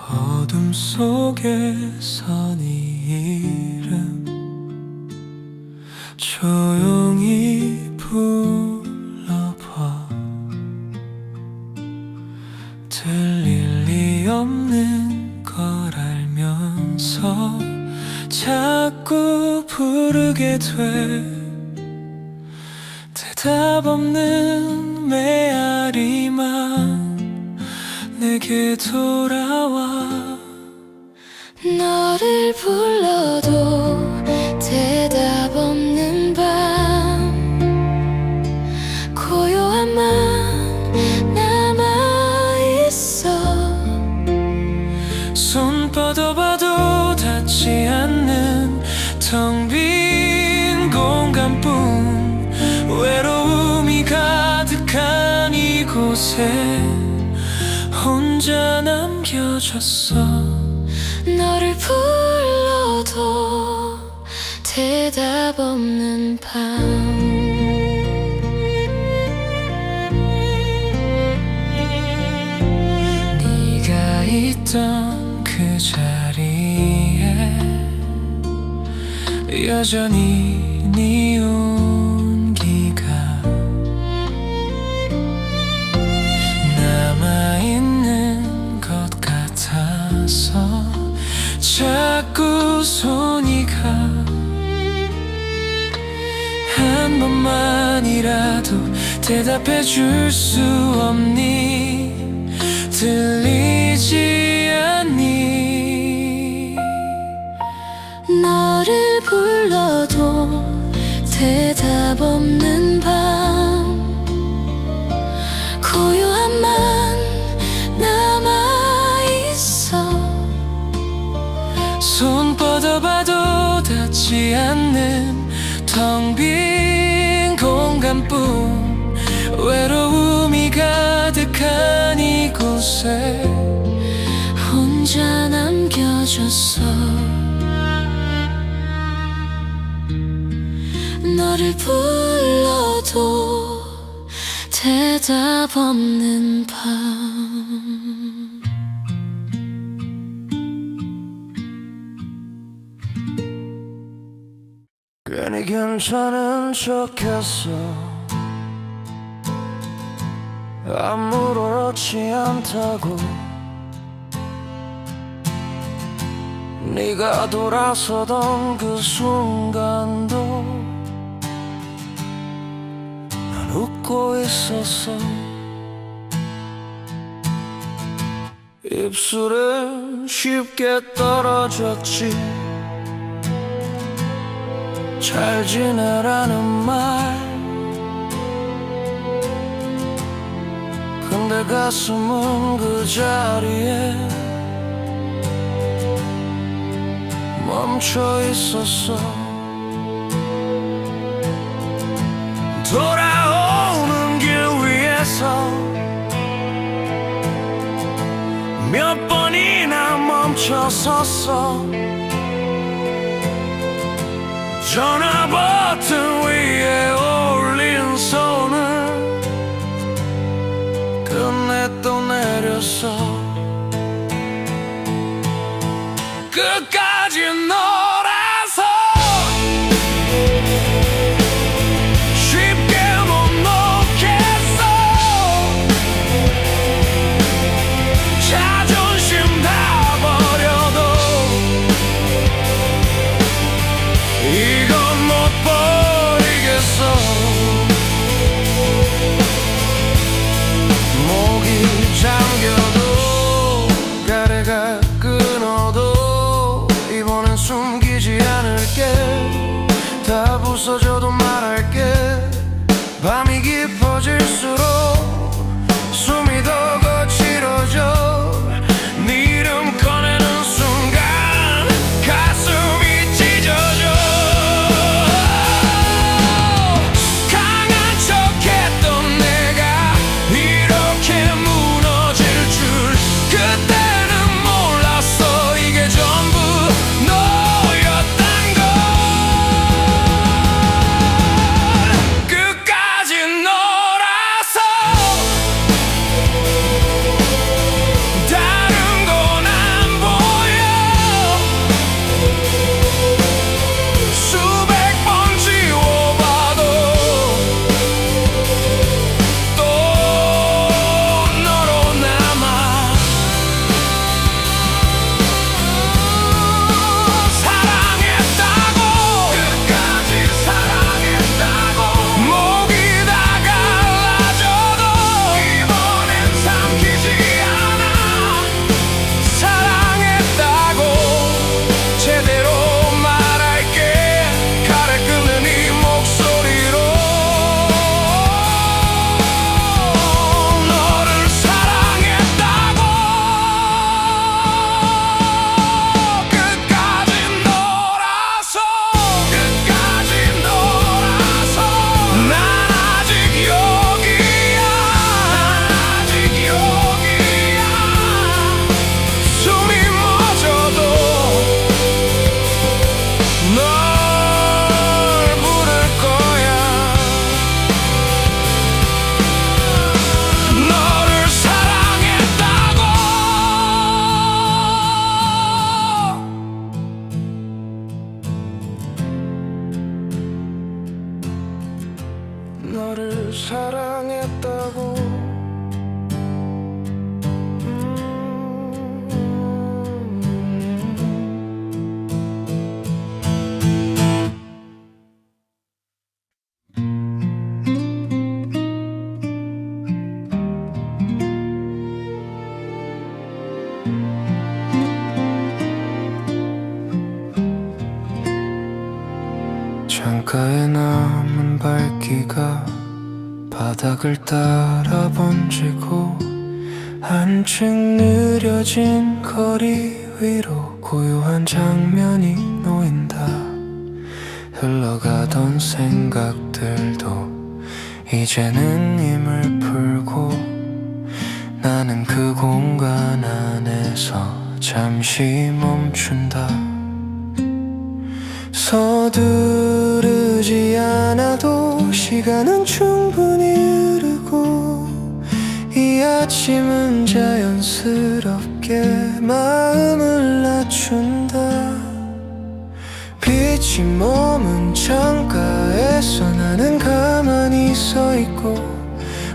어둠 속에서 네 이름 조용히 불러봐. 들릴 리 없는 걸 알면서 자꾸 부르게 돼. 대답 없는 메아리만 내게 돌아와. 너를 불러도 대답 없는 밤, 고요함만 남아있어. 손 뻗어봐도 닿지 않는 텅 빈 공간뿐. 외로움이 가득한 이곳에 혼자 남겨졌어. 너를 불러도 대답 없는 밤, 네가 있던 그 자리에 여전히 네 온기가 남아있는 것 같아서 자꾸 손이 가. 한 번만이라도 대답해 줄 수 없니? 들리지 않니? 너를 불러도 대답 없는 밤, 고요함만 남아있어. 손 뻗어봐도 닿지 않는 텅 빈 공간뿐. 외로움이 가득한 이곳에 혼자 남겨졌어. 너를 불러도 대답 없는 밤. 괜히 괜찮은 척했어. 아무렇지 않다고. 네가 돌아서던 그 순간도 난 웃고 있었어. 입술에 쉽게 떨어졌지. 잘 지내라는 말. 근데 가슴은 그 자리에 멈춰 있었어. 돌아오는 길 위에서 몇 번이나 멈춰 섰어. 전화 버튼 위에 올린 손을 끝내 또 내렸어. 끝까지 놀아서 쉽게 못 놓겠어. 자존심 다 버려도 이건 못 버리겠어. 목이 잠겨도 가래가 끊어도 이번엔 숨 창가에 남은 밝기가 바닥을 따라 번지고 한층 느려진 거리 위로 고요한 장면이 놓인다. 흘러가던 생각들도 이제는 힘을 풀고 나는 그 공간 안에서 잠시 멈춘다. 서두르지 않아도 시간은 충분히 흐르고 이 아침은 자연스럽게 마음을 낮춘다. 빛이 머문 창가에서 나는 가만히 서 있고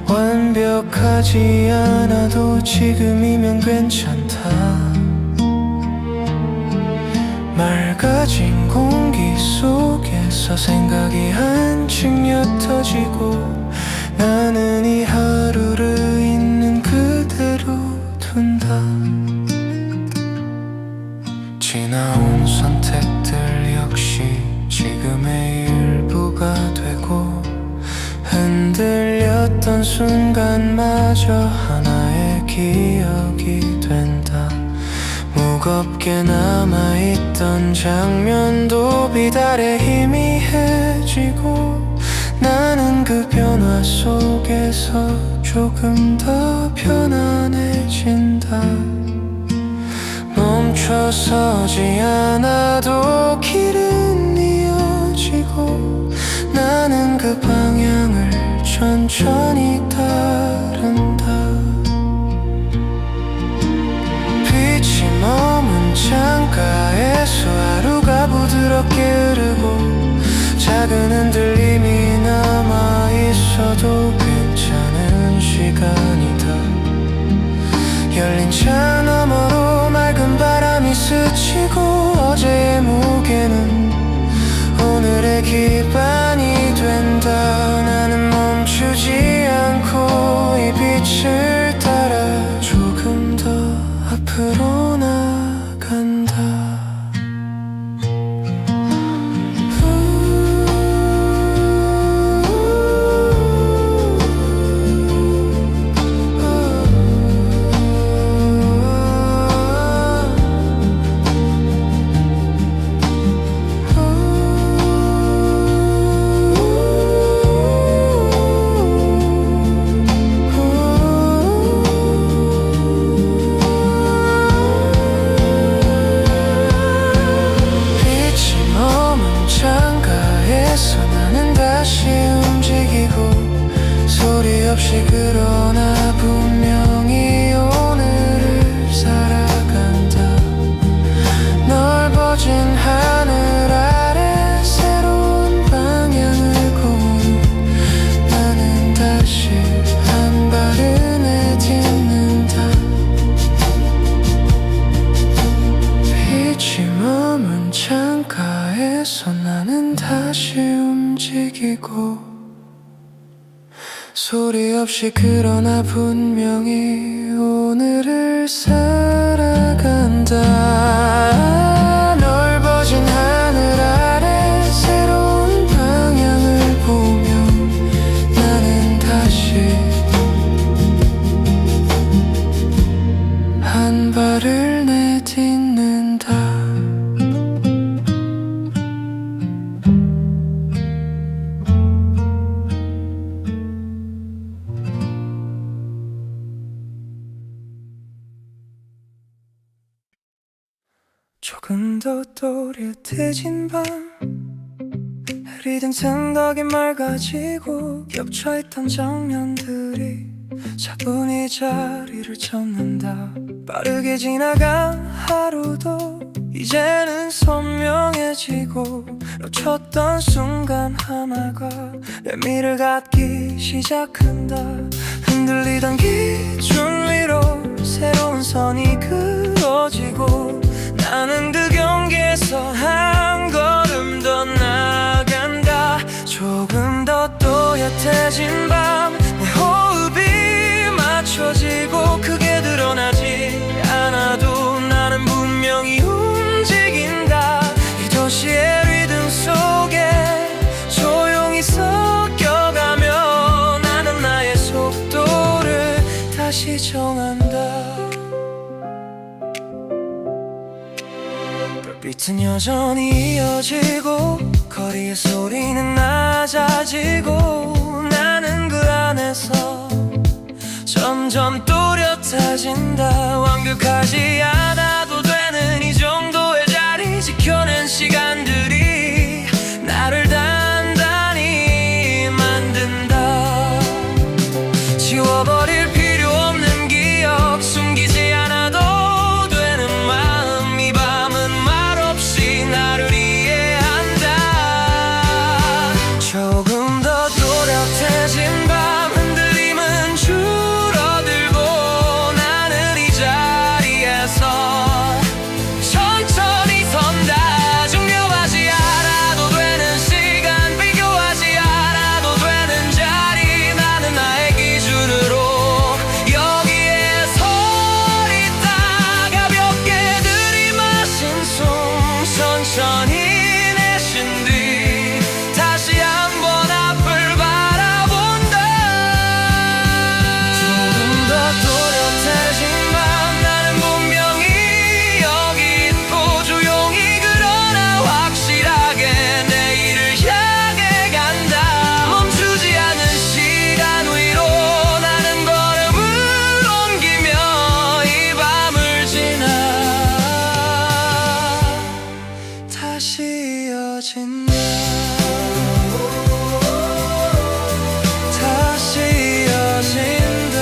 완벽하지 않아도 지금이면 괜찮다. 맑아진 공기 속에서 생각이 한층 옅어지고 나는 이 하루를 있는 그대로 둔다. 지나온 선택들 역시 지금의 일부가 되고 흔들렸던 순간마저 하나의 기억이 된다. 무겁게 남아있던 장면도 비달에 희미해지고 나는 그 변화 속에서 조금 더 편안해진다. 멈춰서지 않아도 길은 이어지고 나는 그 방향을 천천히 따른다. 빛이 머문 창가에서 하루가 부드럽게 흐르고 작은 흔들림이 남아있어도 괜찮은 시간이다. 열린 창 너머로 맑은 바람이 스치고 어제의 무게는 오늘의 기반이 된다. 나는 멈추지 않고 이 빛을 따라 조금 더 앞으로 나간다. 없이 그러나 분명히 오늘을 살아간다. 넓어진 하늘 아래 새로운 방향을 고는 나는 다시 한 발을 내딛는다. 빛이 머문 창가에서 나는 다시 움직이고 소리 없이 그러나 분명히 오늘을 살아간다. 넓어진 하늘 아래 새로운 방향을 보며 나는 다시 한 발을 내딛는다. 조금 더 또렷해진 밤 흐리던 생각이 맑아지고 겹쳐있던 장면들이 차분히 자리를 찾는다. 빠르게 지나간 하루도 이제는 선명해지고 놓쳤던 순간 하나가 의미를 갖기 시작한다. 흔들리던 기준 위로 새로운 선이 그어지고 나는 그 경계에서 한 걸음 더 나간다. 조금 더 또렷해진 밤 내 호흡이 맞춰지고 크게 드러나지 않아도 나는 분명히 움직인다. 이 도시의 리듬 속에 빛은 여전히 이어지고 거리의 소리는 낮아지고 나는 그 안에서 점점 또렷해진다. 완벽하지 않아도 되는 이 정도의 자리 지켜낸 시간들이 나를 단단히 만든다. 지워버릴 필요 없는 기억 숨기지 않아도 되는 마음 이 밤은 말없이 나를 이해한다. 조금 더 또렷해진 밤 흔들림은 줄어들고 나는 이 자리에서 천천히 선다. 중요하지 않아도 되는 시간 비교하지 않아도 되는 자리 나는 나의 기준으로 여기에 서 있다. 가볍게 들이마신 숨 천천히 내쉰 뒤 다시 한번 앞을 바라본다. 조금 더 또렷해진 밤 나는 분명히 여기 있고 조용히 그러나 확실하게 내일을 향해 간다. 멈추지 않는 시간 위로 나는 걸음을 옮기며 이 밤을 지나 다시 이어진다. 다시 이어진다.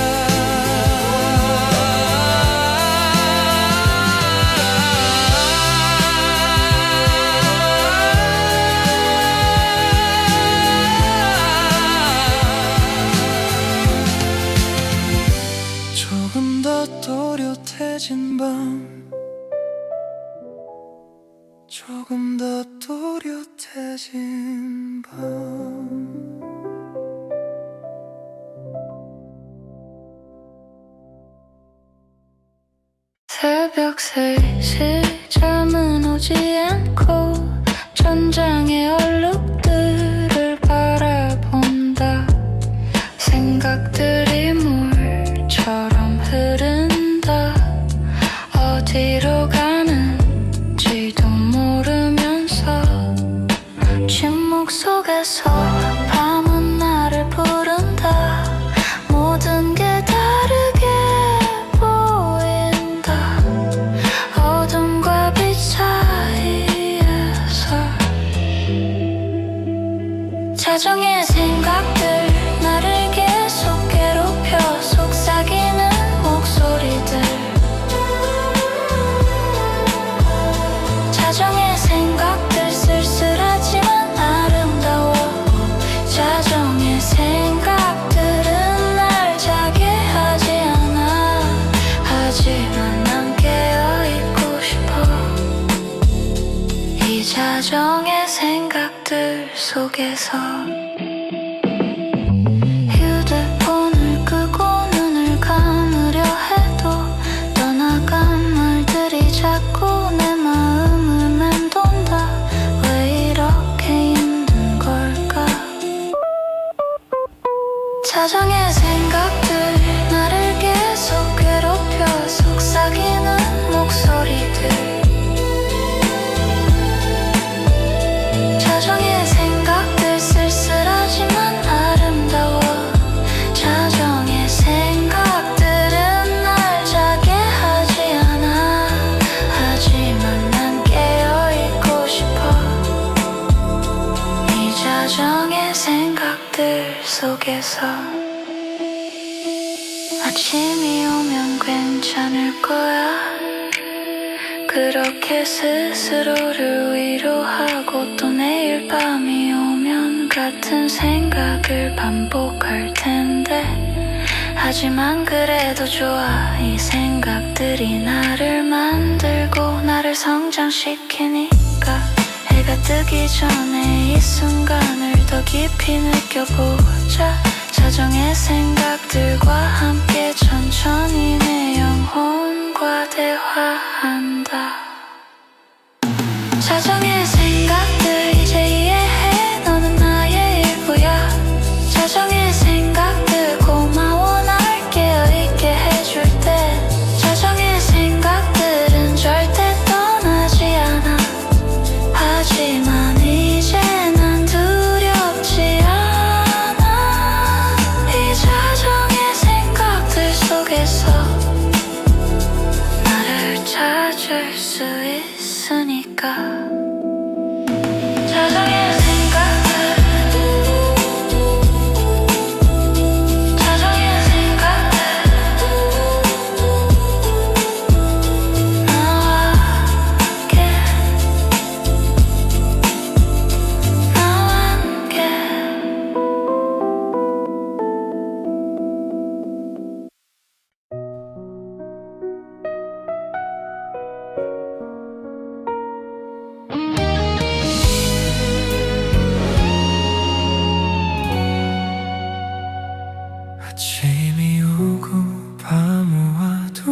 조금 더 또렷해진 밤 조금 더 또렷해진 밤. 새벽 3시 잠은 오지 않고 천장의 얼룩들을 바라본다. 생각들이 물처럼 흐른다. 어디로 가는지도 모르면서 침묵 속에서 밤은 나를 부른다. 모든 게 다르게 보인다. 어둠과 빛 사이에서 자정의 생각들 나를 계속 괴롭혀 속삭이는 목소리들. 자정의 생각들 쓸쓸하지만 아름다워. 자정의 생각들은 날 자게 하지 않아. 하지만 난 깨어있고 싶어. 이 자정의 생각들 속에서 휴대폰을 끄고 눈을 감으려 해도 떠나간 말들이 자꾸 내 마음을 맴돈다. 왜 이렇게 힘든 걸까? 자정의 생각들 나를 계속 괴롭혀 속삭이는 목소리들. 자정의 생각들 쓸쓸하지만 아름다워. 자정의 생각들은 날 자게 하지 않아. 하지만 난 깨어있고 싶어. 이 자정의 생각들 속에서 아침이 오면 괜찮을 거야. 그렇게 스스로를 위로하고 또 내일 밤이 오면 같은 생각을 반복할 텐데 하지만 그래도 좋아. 이 생각들이 나를 만들고 나를 성장시키니까 해가 뜨기 전에 이 순간을 더 깊이 느껴보자. 자정의 생각들과 함께 천천히 내 영혼과 대화한다. 자정의 생각들 이제 이해해. 너는 나의 일부야. 자정의 생각들 고마워 날 깨어있게 해줄 때. 자정의 생각들은 절대 떠나지 않아. 멈출 수 있으니까 자정의 생각들 자정의 생각들 나와 함께 나와 함께 아침이 오고 밤이 와도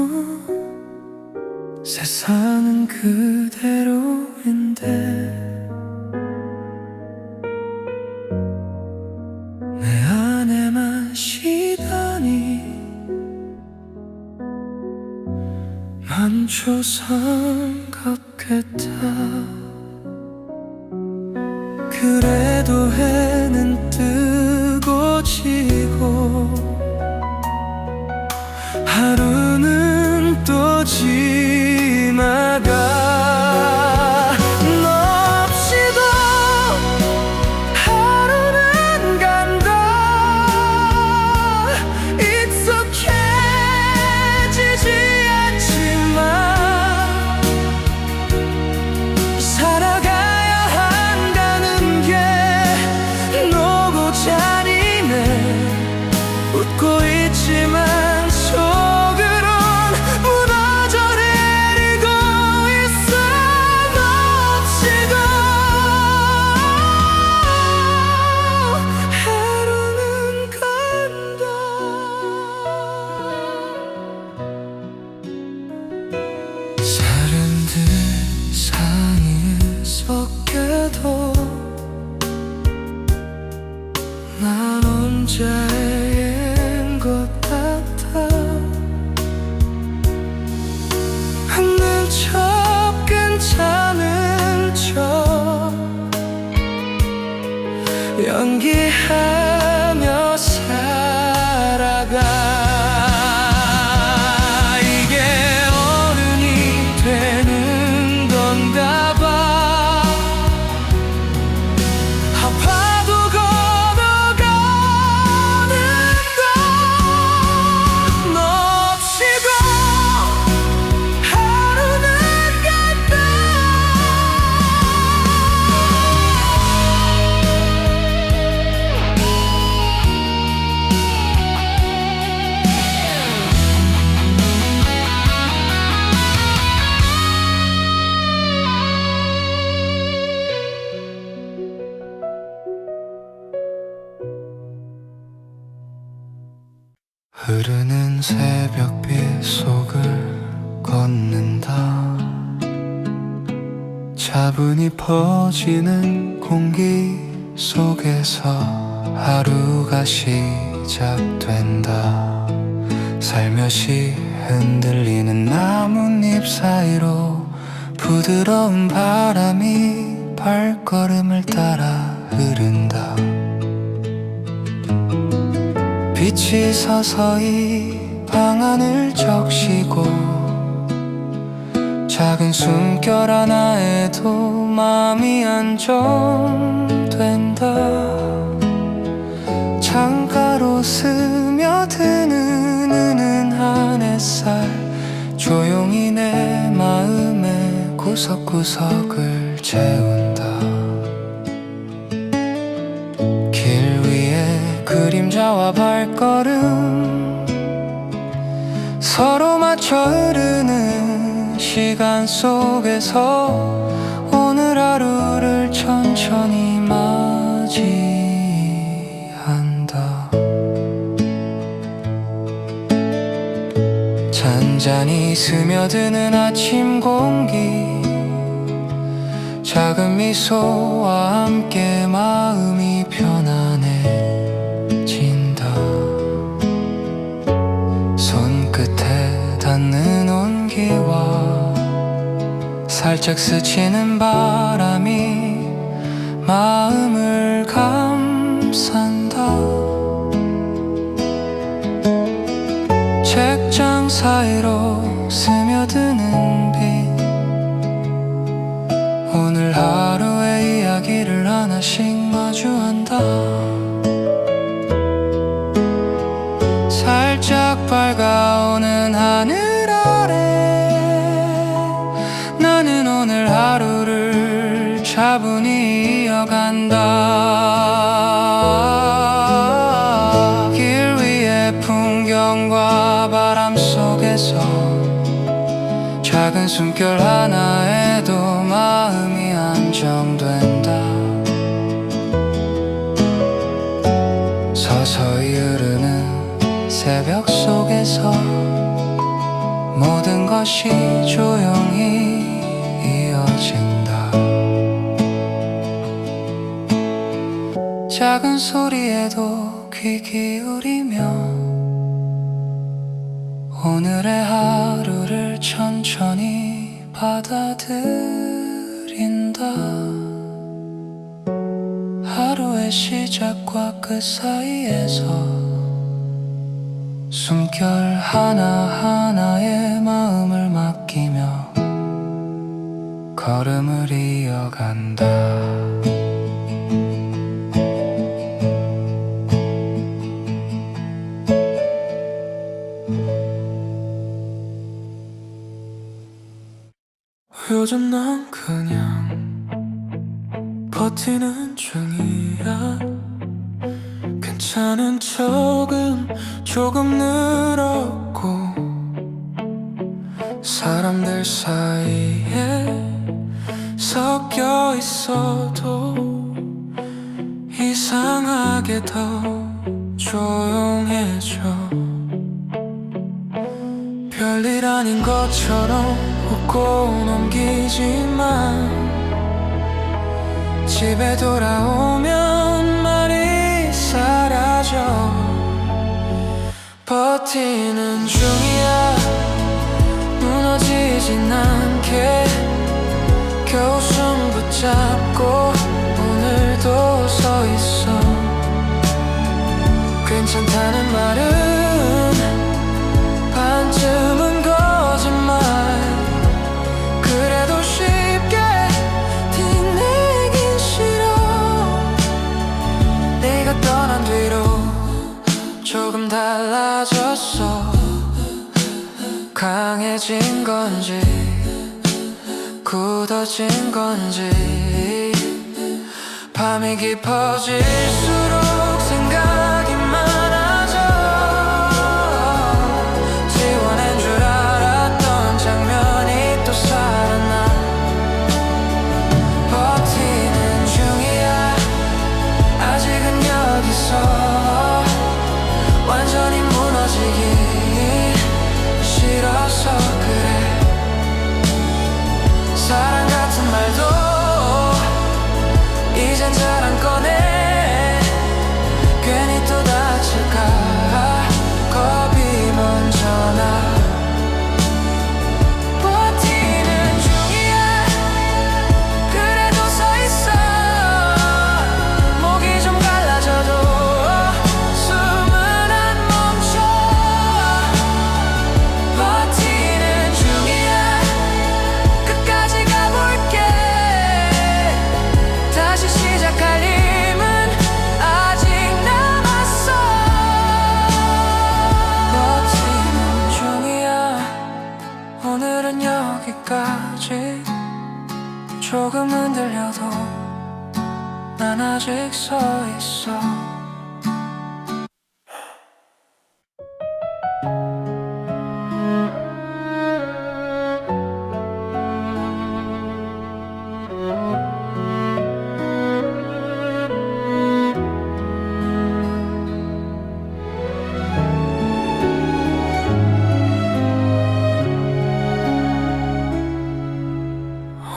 세상은 그대로인데 내 안에만 시간이 만초상 같겠다. 그래도 해는 뜨고 지고 하루는 또 지나가. 너 없이도 하루는 간다. 익숙해지지 않지만 살아가야 한다는 게 너고 잔인해. 웃고 있지만 속으론 무너져 내리고 있어. 너 없이도 하루는 간다. 사람들 사이에 섞여도 난 혼자인 것 같아. 웃는 척 괜찮은 척 연기하며 살아가. 이게 어른이 되는 건가 봐. 아파도 걸어가는 거. 너 없이도 하루는 간다. 흐르는 새벽빛 속을 걷는다. 차분히 퍼지는 공기 속에서 하루가 시작된다. 살며시 흔들리는 나뭇잎 사이로 부드러운 바람이 발걸음을 따라 흐른다. 빛이 서서히 방안을 적시고 작은 숨결 하나에도 마음이 안정된다. 창가로 스며드는 은은한 햇살 조용히 내 마음의 구석구석을 채운다. 길 위에 그림자와 발걸음 서로 맞춰 흐르는 시간 속에서 오늘 하루를 천천히 맞이한다. 잔잔히 스며드는 아침 공기 작은 미소와 함께 마음이 편안해진다. 손끝에 닿는 온기와 살짝 스치는 바람이 마음을 감싼다. 책장 사이로 스며드는 빛 번씩 마주한다. 살짝 밝아오는 하늘 아래 나는 오늘 하루를 차분히 이어간다. 길 위의 풍경과 바람 속에서 작은 숨결 하나에도 마음이 안정된다. 서서히 흐르는 새벽 속에서 모든 것이 조용히 이어진다. 작은 소리에도 귀 기울이며 오늘의 하루를 천천히 받아들인다. 하루의 시작과 끝 사이에서 숨결 하나하나에 마음을 맡기며 걸음을 이어간다. 요즘 난 그냥 버티는 중이야. 괜찮은 척은 조금 늘었고 사람들 사이에 섞여 있어도 이상하게 더 조용해져. 별일 아닌 것처럼 웃고 넘기지만 집에 돌아오면 말이 사라져. 버티는 중이야. 무너지진 않게 겨우 숨 붙잡고 오늘도 서 있어. 괜찮다는 말은 반쯤은 거짓말. 그래도 쉽게 티내긴 싫어. 네가 떠난 뒤로 조금 달라졌어. 강해진 건지 굳어진 건지 밤이 깊어질수록 생각이 많아져. 지워낸 줄 알았던 장면이 또 살아나. 버티는 중이야. 아직은 여기서 완전히 무너지기 싫어서 그래. 사랑 같은 말도 이젠 잘 안 꺼내. 괜히 또 다칠까 겁이 먼저 나. 버티는 중이야. 그래도 서 있어. 목이 좀 갈라져도 숨은 안 멈춰. 버티는 중이야. 끝까지 가볼게. 다시 시작할 힘은 아직 남았어. 버티는 중이야. 오늘은 여기까지. 조금 흔들려도 난 아직 서 있어.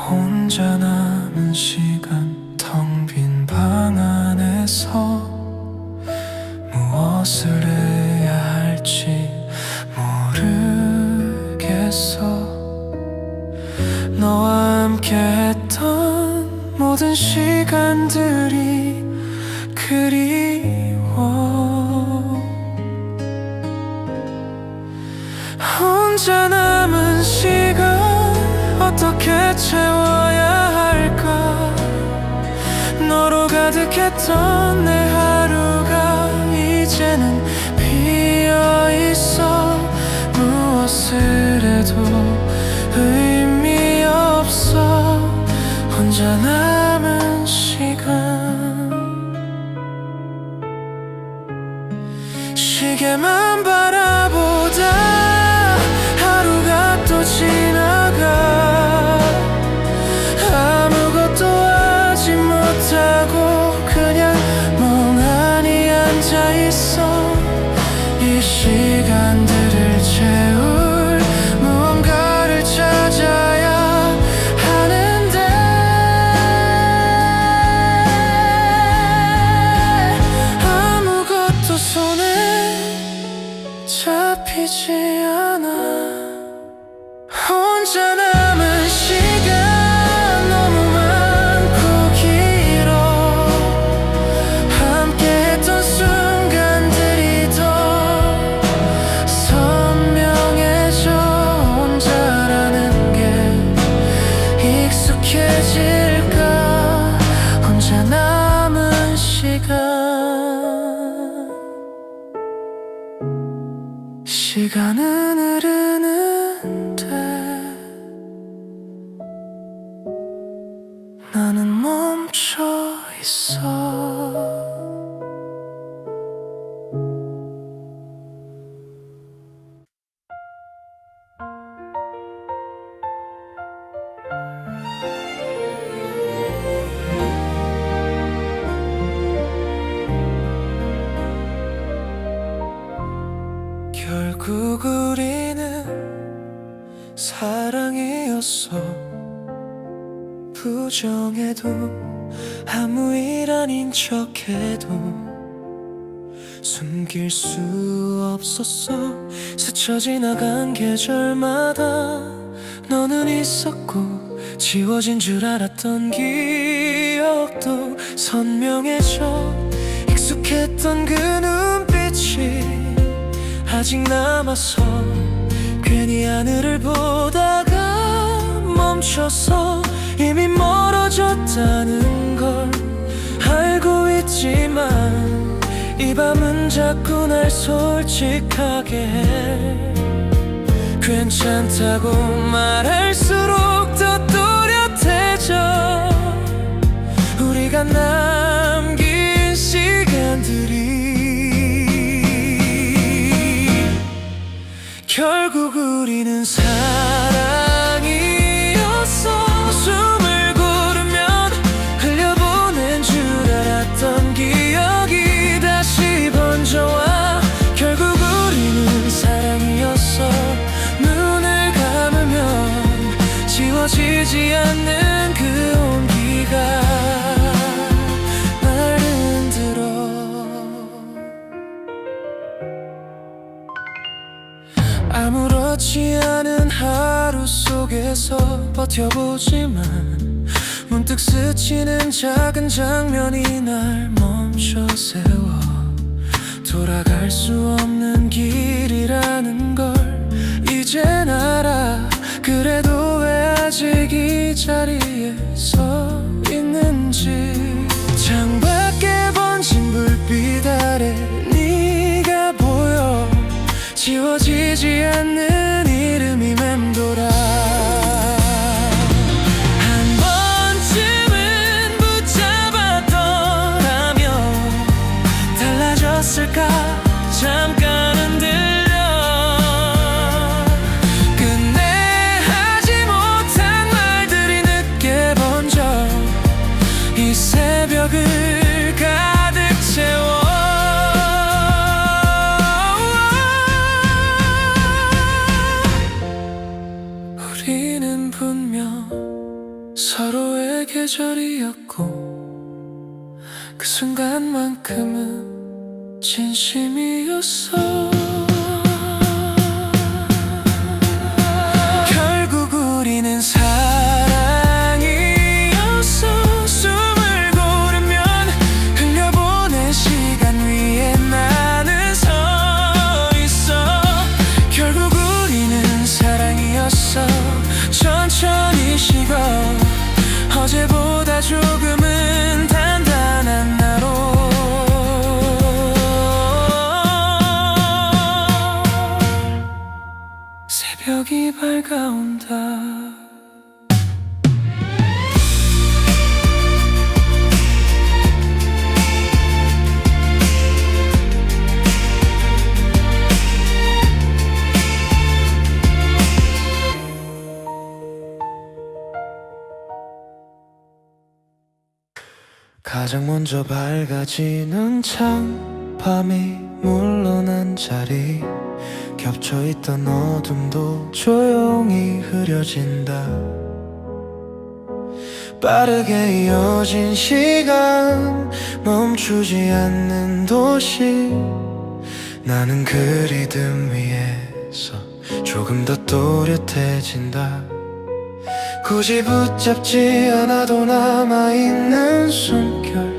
혼자 남은 시간 텅 빈 방 안에서 무엇을 해야 할지 모르겠어. 너와 함께 했던 모든 시간들이 그리워. 혼자 남은 시간 어떻게 채워야 할까. 너로 가 행복했던 내 하루가 이제는 비어있어. 무엇을 해도 의미 없어. 혼자 남은 시간, 시계만 바라보다 하루가 또 지나가. 아무것도 하지 못하고 그냥 멍하니 앉아있어. 이 시간들을 채울 무언가를 찾아야 하는데 아무것도 손에 잡히지 않아. 혼자 남은 시간 너무 많고 길어. 함께했던 순간들이 더 선명해져. 혼자라는 게 익숙해질까. 혼자 남은 시간, 시간은 흐르는데 나는 멈춰 있어. 결국 우리는 사랑이었어. 부정해도 아무 일 아닌 척해도 숨길 수 없었어. 스쳐 지나간 계절마다 너는 있었고 지워진 줄 알았던 기억도 선명해져. 익숙했던 그 눈빛이 아직 남아서 괜히 하늘을 보다가 멈춰서 이미 멀어졌다는 걸 알고 있지만 이 밤은 자꾸 날 솔직하게 해. 괜찮다고 말할수록 더 또렷해져. 우리가 남긴 시간들이 결국 우리는 사랑이었어. 숨을 고르면 흘려보낸 줄 알았던 기억이 다시 번져와. 결국 우리는 사랑이었어. 눈을 감으면 지워지지 않는 그 온기가 날 흔들어. 아무렇지 않은 하루 속에서 버텨보지만 문득 스치는 작은 장면이 날 멈춰 세워. 돌아갈 수 없는 길이라는 걸 이젠 알아. 그래도 왜 아직 이 자리에 서 있는지. 창밖에 번진 불빛 아래 네가 보여. 지워지지 않는 이름이 맴돌아. 한 번쯤은 붙잡았더라면 달라졌을까. 잠깐은 들려. 끝내 하지 못한 말들이 늦게 번져 이 새벽을 가득 채워. 우리는 분명 서로의 계절이었고 그 순간만큼은 진심이었어. 결국 우리는 사랑이었어. 숨을 고르면 흘려보낸 시간 위에 나는 서 있어. 결국 우리는 사랑이었어. 천천히 식어 어제보다 조금은 단단한 나로 밝아온다. 가장 먼저 밝아지는 창, 밤이 물러난 자리, 겹쳐있던 어둠도 조용히 흐려진다. 빠르게 이어진 시간, 멈추지 않는 도시. 나는 그 리듬 위에서 조금 더 또렷해진다. 굳이 붙잡지 않아도 남아있는 숨결.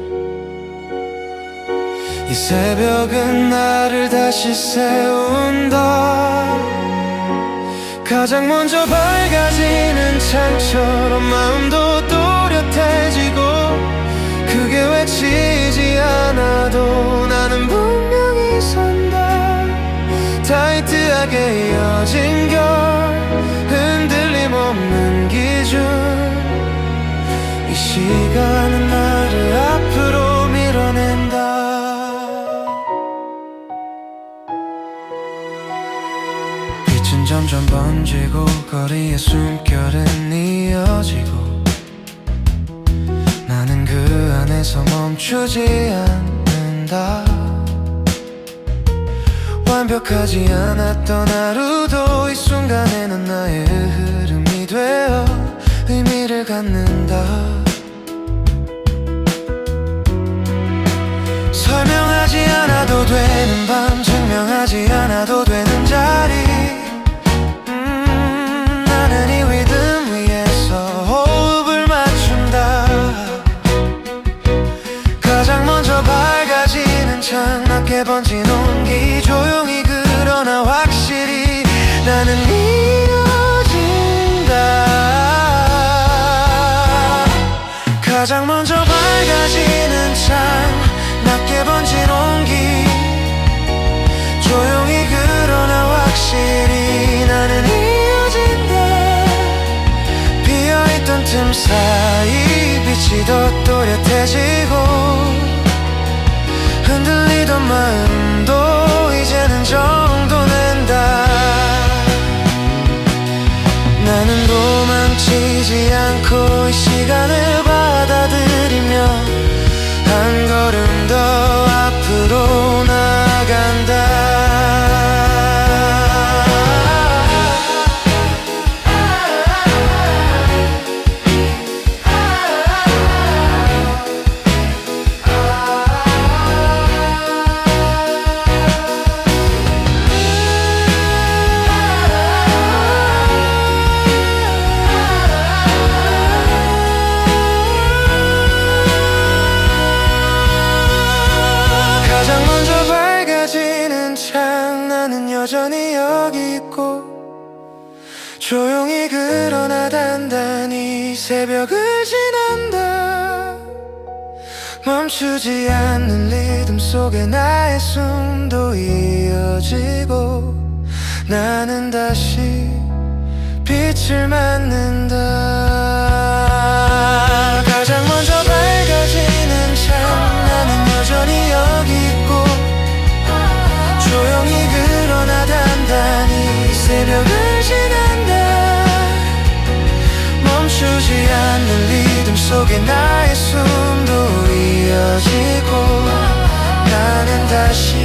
이 새벽은 나를 다시 세운다. 가장 먼저 밝아지는 창처럼 마음도 또렷해지고, 크게 외치지 않아도 나는 분명히 선다. 타이트하게 이어진 결, 흔들림 없는 기준. 이 시간은 나를 앞으로 밀어낸다. 빛은 점점 번지고, 거리의 숨결은 이어지고, 나는 그 안에서 멈추지 않는다. 완벽하지 않았던 하루도 이 순간에는 나의 흐름이 되어 의미를 갖는다. 설명하지 않아도 되는 밤, 증명하지 않아도 되는 자리. 나는 이 리듬 위에서 호흡을 맞춘다. 가장 먼저 밝아지는 창, 낮게 번진 온기, 조용히 그러나 확실히 나는 이어진다. 가장 먼저 밝아지는 창, 낮게 번진 온기, 조용히 그러나 확실히 나는 이어진다. 비어있던 틈 사이 빛이 더 또렷해지고, 흔들리던 마음도 이제는 정돈된다. 나는 도망치지 않고 이 시간을 받아들이며 한 걸음 더 앞으로 나아간다. 가장 먼저 밝아지는 창, 나는 여전히 여기 있고, 조용히 그러나 단단히 새벽을 지난다. 멈추지 않는 리듬 속에 나의 숨도 이어지고, 나는 다시 빛을 맞는다. 가장 먼저 밝아지는 창, 나는 여전히 여기 있고, 조용히 그러나 단단히 새벽을 지난다. 멈추지 않는 리듬 속에 나의 숨도 이어지고, 나는 다시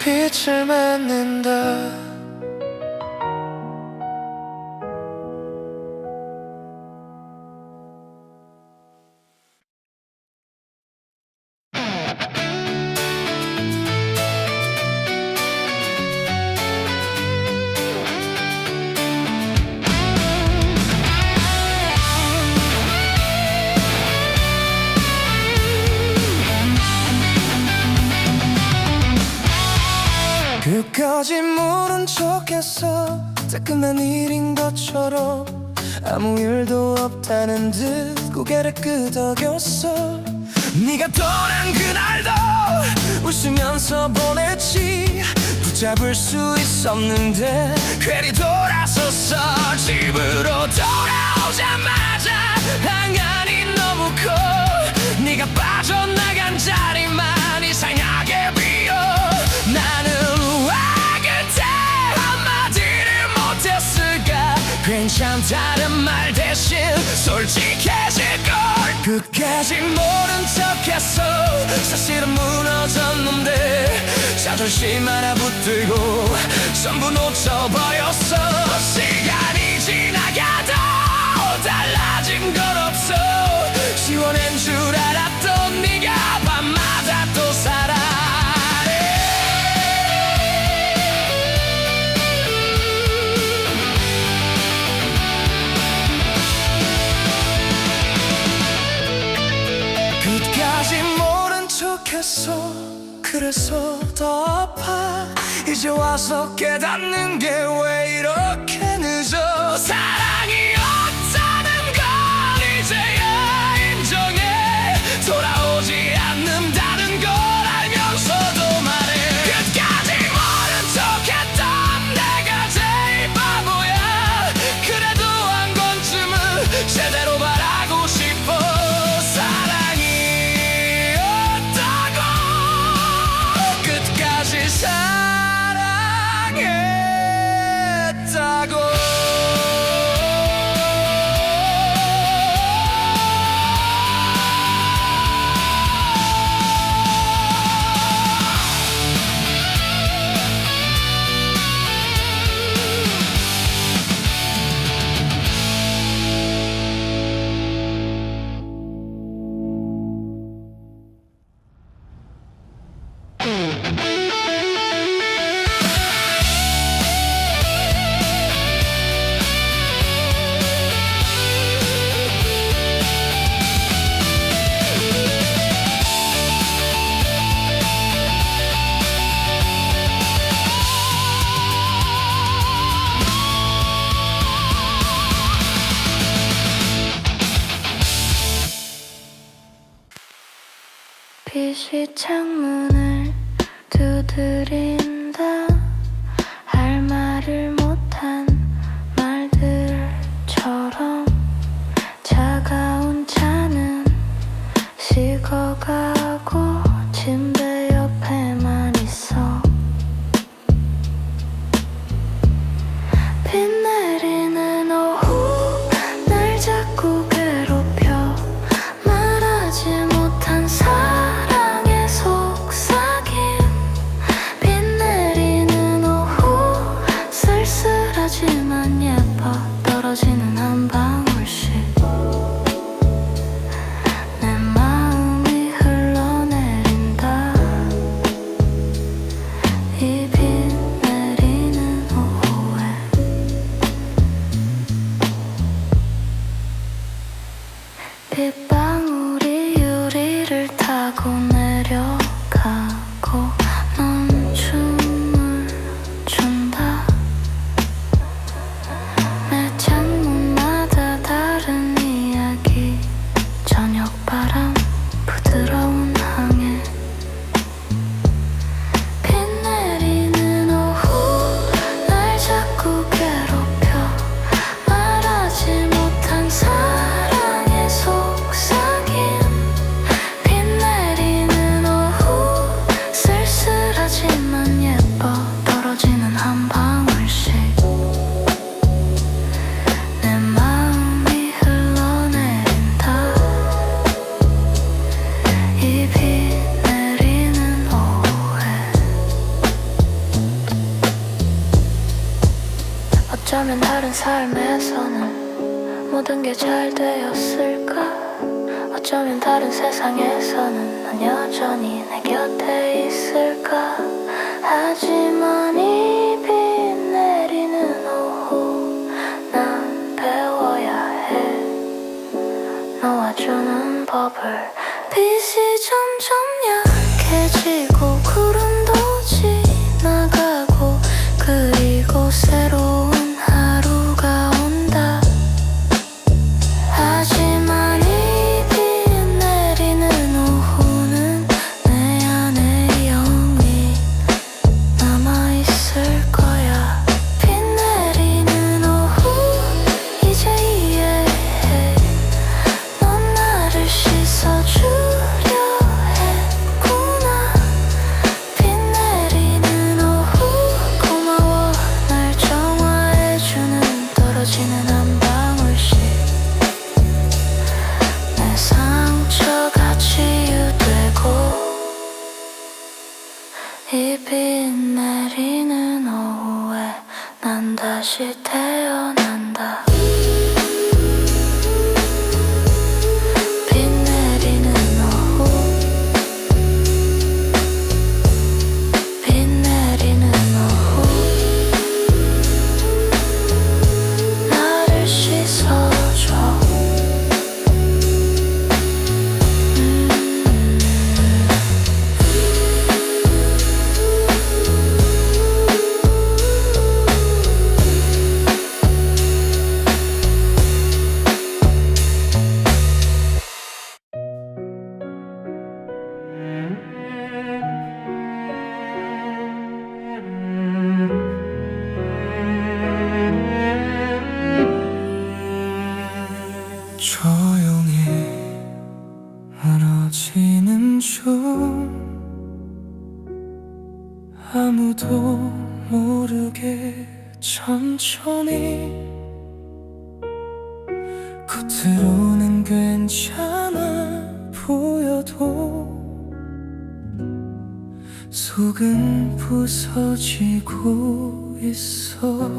빛을 맞는다. 끝까지 모른 척했어. 따끔한 일인 것처럼 아무 일도 없다는 듯 고개를 끄덕였어. 네가 떠난 그날도 웃으면서 보냈지. 붙잡을 수 있었는데 괜히 돌아서서 집으로 돌아오자마자 방안이 너무 커 네가 빠져나간 자리만 이상하게 비어 나는 왜 그때 한마디를 못했을까 괜찮다는 말 대신 솔직해질걸 끝까지 모른 척했어 사실은 무너졌는데 자존심 하나 붙들고 전부 놓쳐버렸어 시간이 지나가도 달라진 건 없어 지워낸 줄 알았던 네가 밤마다 또 살아내 끝까지 모른 척했어 그래서 더 아파 이제 와서 깨닫는 게 왜 이렇게 늦어 사랑이 없다는 걸 이제야 인정해 돌아오지 않는다는 걸 알면서도 말해 끝까지 모른 척했던 내가 제일 바보야 그래도 한 번쯤은 제대로 바라고 싶어 사랑이 없다고 끝까지 사랑했다고 빛이 창문을 두드린다 할 말을 못한 말들처럼 차가운 차는 식어가고 침대 옆에만 있어 비 내리는 오후 날 자꾸 괴롭혀 말하지 못한 사랑의 속삭임 비 내리는 오후 쓸쓸하지만 예뻐 떨어지는 한 방울씩 내 마음이 흘러내린다 이 비 내리는 오후에 빗방울이 유리를 타고 내려가고 넌 춤을 춘다 내 창문마다 다른 이야기 저녁바람 부드러운 항해 비 내리는 오후 날 자꾸 괴롭혀 말하지 못한 사랑의 속삭임 비 내리는 오후 쓸쓸하지만 예뻐 떨어지는 한 방울씩 내 마음이 흘러내린다 이 비 내리는 오후에 어쩌면 다른 삶에서는 모든 게 잘 되었을까 어쩌면 다른 세상에서는 난 여전히 내 곁에 있을까 하지만 이 비 내리는 오후 난 배워야 해 놓아주는 법을 빛이 점점 약해지고 구름도 지나가고 그리고 새로운 하루가 온다 하지만 이 비 내리는 오후는 내 안에 영이 남아있어 다시 태어난다. 비 내리는 오후, 비 내리는 오후, 나를 씻어줘. 조용히 무너지는 중 아무도 모르게 천천히 겉으로는 괜찮아 보여도 속은 부서지고 있어.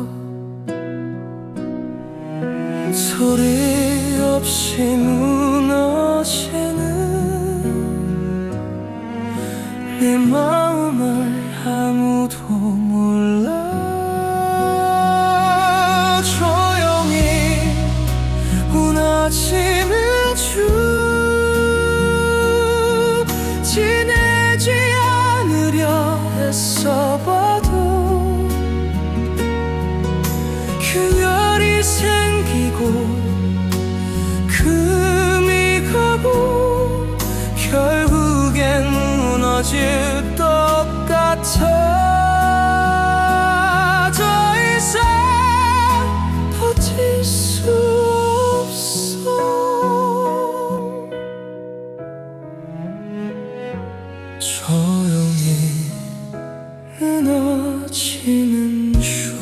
소리 없이 무너지는 내 마음을 아무도 몰라. 조용히 무너지는 중 지내지 않으려 애써봐도 균열이 생기고 금이 가고 결국엔 무너질 것 같아. 더 이상 버틸 수 없어. 조용히 무너지는 중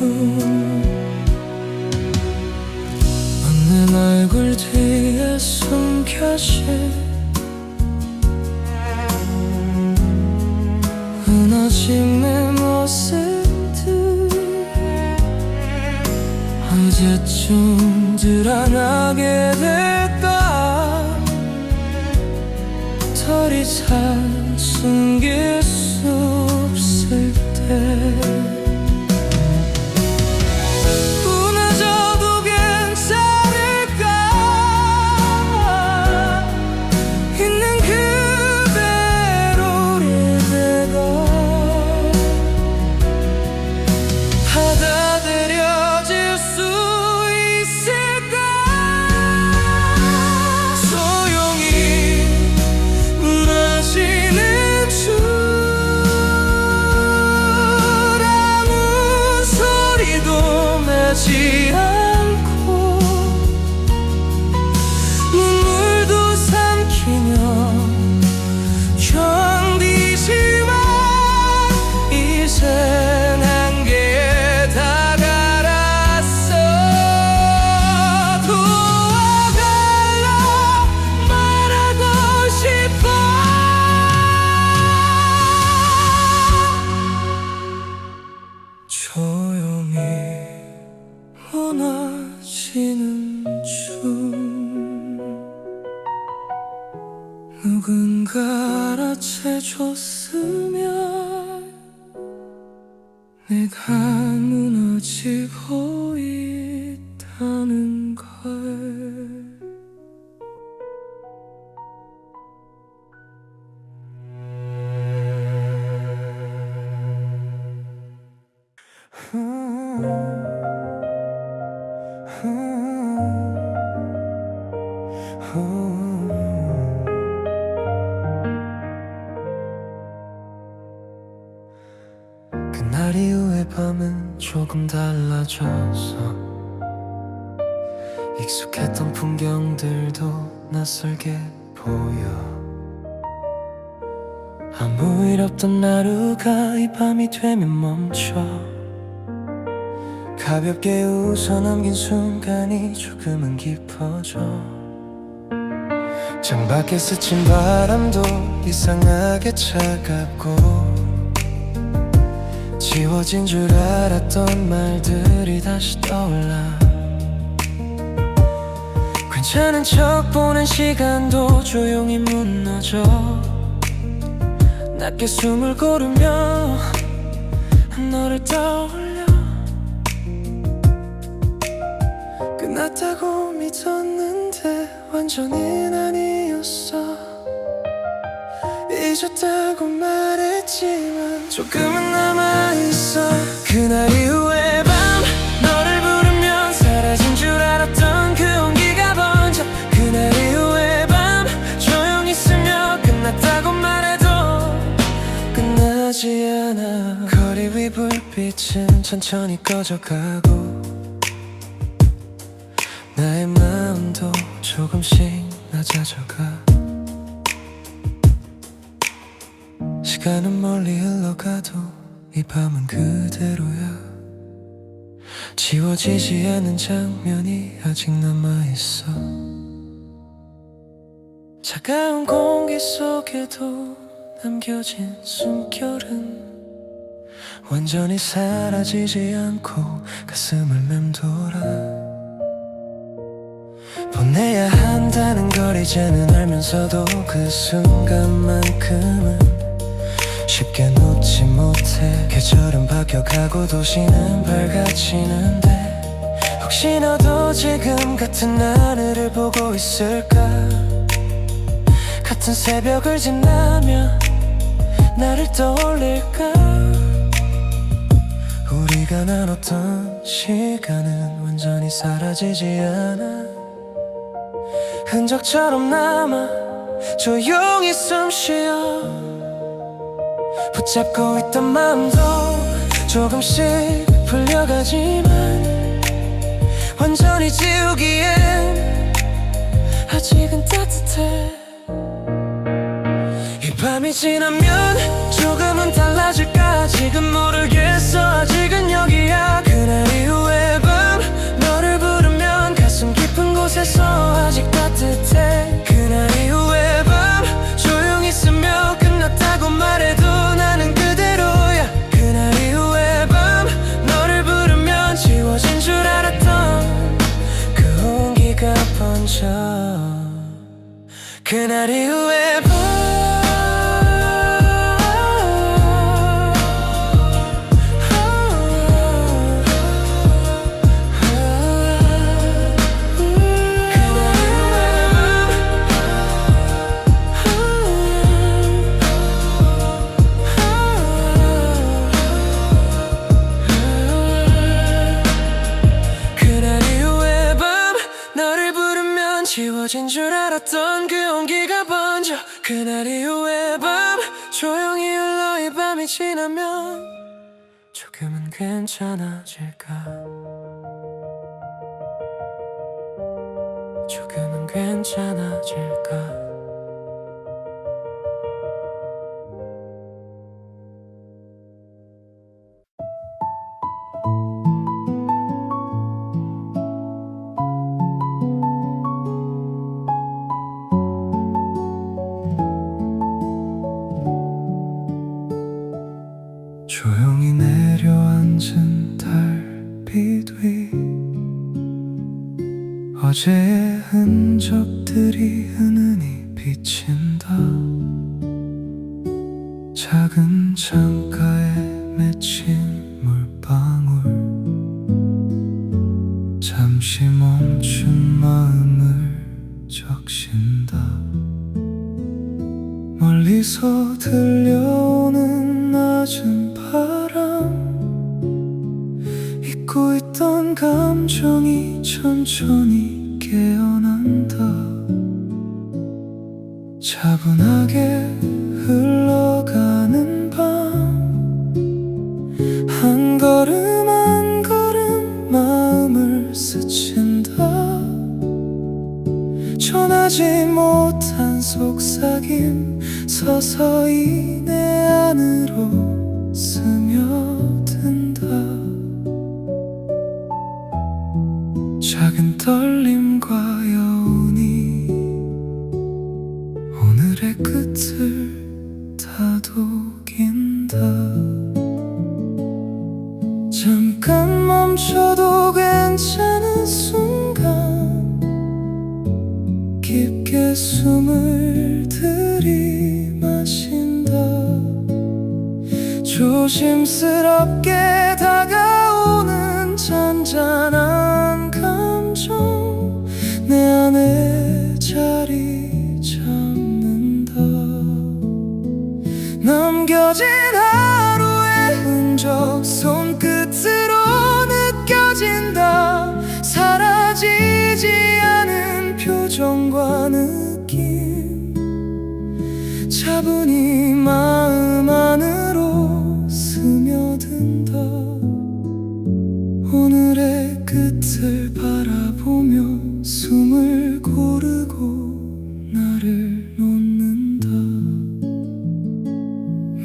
내 얼굴 뒤에 숨겨진 무너진 내 모습들 언제쯤 드러나게 될까. 더 이상 숨길 수 없을 때 지 않고 눈물도 삼키며 견디지만 이젠 한계에 다가갔어. 도와달라 말하고 싶어. 조용히 무너지는 중 누군가 알아채줬으면 내가 무너지고 있다는 걸. 그날 이후의 밤은 조금 달라졌어. 익숙했던 풍경들도 낯설게 보여. 아무 일 없던 하루가 이 밤이 되면 멈춰. 가볍게 웃어 넘긴 순간이 조금은 깊어져. 창밖에 스친 바람도 이상하게 차갑고 지워진 줄 알았던 말들이 다시 떠올라. 괜찮은 척 보낸 시간도 조용히 무너져. 낮게 숨을 고르며 너를 떠올려. 끝났다고 믿었는데 완전히 아니었어. 잊었다고 말했지만 조금은 남아있어. 그날 이후의 밤 너를 부르면 사라진 줄 알았던 그 온기가 번져. 그날 이후의 밤 조용히 스며 끝났다고 말해도 끝나지 않아. 거리 위 불빛은 천천히 꺼져가고 나의 마음도 조금씩 낮아져가. 시간은 멀리 흘러가도 이 밤은 그대로야. 지워지지 않는 장면이 아직 남아있어. 차가운 공기 속에도 남겨진 숨결은 완전히 사라지지 않고 가슴을 맴돌아. 보내야 한다는 걸 이제는 알면서도 그 순간만큼은 쉽게 놓지 못해. 계절은 바뀌어가고 도시는 밝아지는데 혹시 너도 지금 같은 하늘을 보고 있을까? 같은 새벽을 지나며 나를 떠올릴까? 우리가 나눴던 시간은 완전히 사라지지 않아. 흔적처럼 남아 조용히 숨쉬어. 붙잡고 있던 마음도 조금씩 풀려가지만 완전히 지우기엔 아직은 따뜻해. 이 밤이 지나면 조금은 달라질까? 지금 모르겠어. 아직은 여기야. 그날 이후의 밤 너를 부르면 가슴 깊은 곳에서 아직 따뜻해. 그날 이후의 밤 조용히 스며 끝났다고 말해도 나는 그대로야. 그날 이후의 밤 너를 부르면 지워진 줄 알았던 그 온기가 번져. 그날 이후의 밤 지워진 줄 알았던 그 온기가 번져. 그날 이후의 밤 조용히 흘러. 이 밤이 지나면 조금은 괜찮아질까? 조금은 괜찮아질까? 조용히 내려앉은 달빛 위 어제의 흔적들이 은은히 비친다. 작은 창가에 맺힌 물방울 잠시 멈춘 마음을 적신다. 멀리서 들려오는 낮은 바람 잊고 있던 감정이 천천히 깨어난다. 차분하게 흘러가는 밤 한 걸음 한 걸음 마음을 스친다. 전하지 못한 속삭임 서서히 내 안으로 스며든다. 작은 떨림과 여운이 오늘의 끝을 다독인다. 조심스럽게 다가오는 잔잔한 감정 내 안에 자리 잡는다. 남겨진 하루의 흔적 손끝으로 느껴진다. 사라지지 않은 표정과 느낌 차분히 마음 안으로 스며든다. 오늘의 끝을 바라보며 숨을 고르고 나를 놓는다.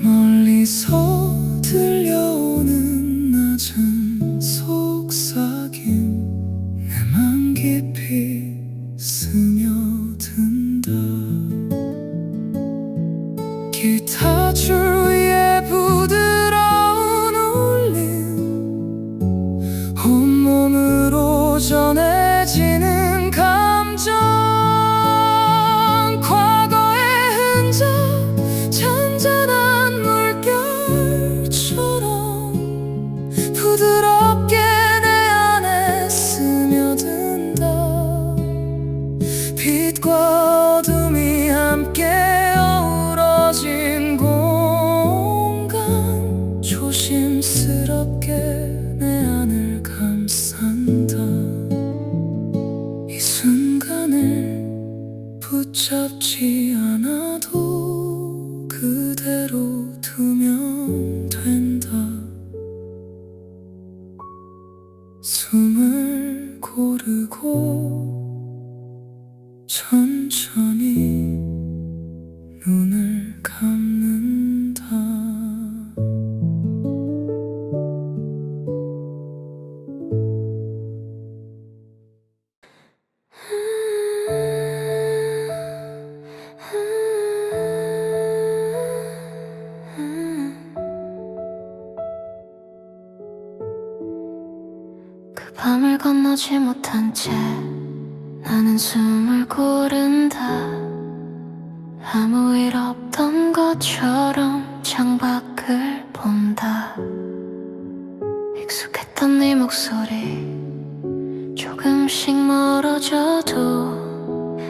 멀리서 들려오는 낮은 속삭임 내 맘 깊이 스며든다. 기타 줄 위에 부드러운 울림 온몸으로 전해지는 감정 과거의 흔적 잔잔한 물결처럼 부드럽게 내 안에 스며든다. 빛과 어둠이 함께 어우러진 공간 조심스럽게 내 안을 감싼다. 이 순간을 붙잡지 않아도 그대로 두면 된다. 숨을 고르고 천천히 눈을 감는다. 그 밤을 건너지 못한 채 나는 숨을 고른다. 아무 일 없던 것처럼 창밖을 본다. 익숙했던 네 목소리 조금씩 멀어져도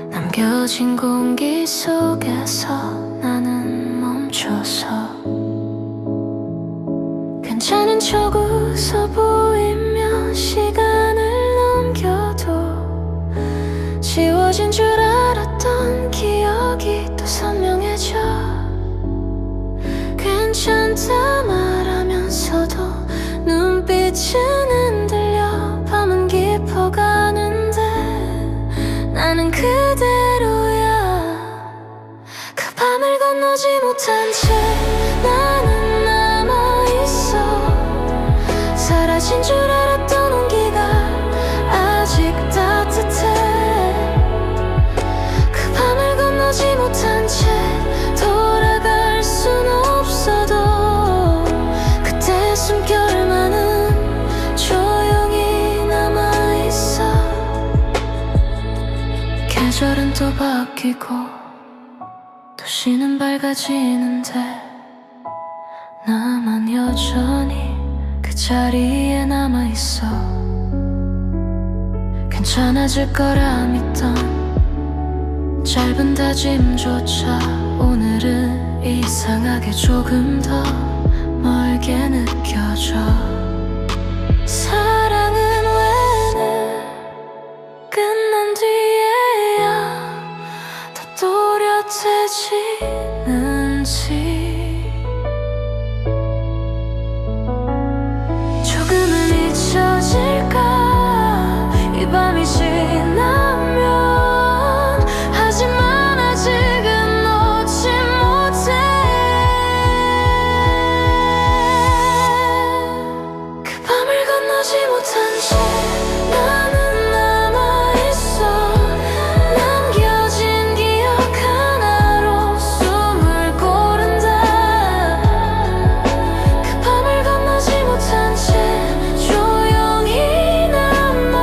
남겨진 공기 속에서 나는 멈춰서 괜찮은 척 웃어 보이며 시간을 넘겨도 지워진 줄 알았던 기억이 또 선명해져. 괜찮다 말하면서도 눈빛은 흔들려 밤은 깊어가는데 나는 그대로야. 그 밤을 건너지 못한 채 나는 남아있어. 사라진 줄 알았던 온기가 아직 따뜻해. 그 밤을 건너지 못한 채 돌아갈 순 없어도 그때 숨결만은 조용히 남아있어. 계절은 또 바뀌고 도시는 밝아지는데 나만 여전히 그 자리에 남아있어. 괜찮아질 거라 믿던 짧은 다짐조차 오늘은 이상하게 조금 더 멀게 느껴져. 사랑은 왜 끝난 뒤에야 더 또렷해지는지 조금은 잊혀질까 이 밤이 지나면. 하지만 아직은 놓지 못해. 그 밤을 건너지 못한 채 나는 남아있어. 남겨진 기억 하나로 숨을 고른다. 그 밤을 건너지 못한 채 조용히 남아.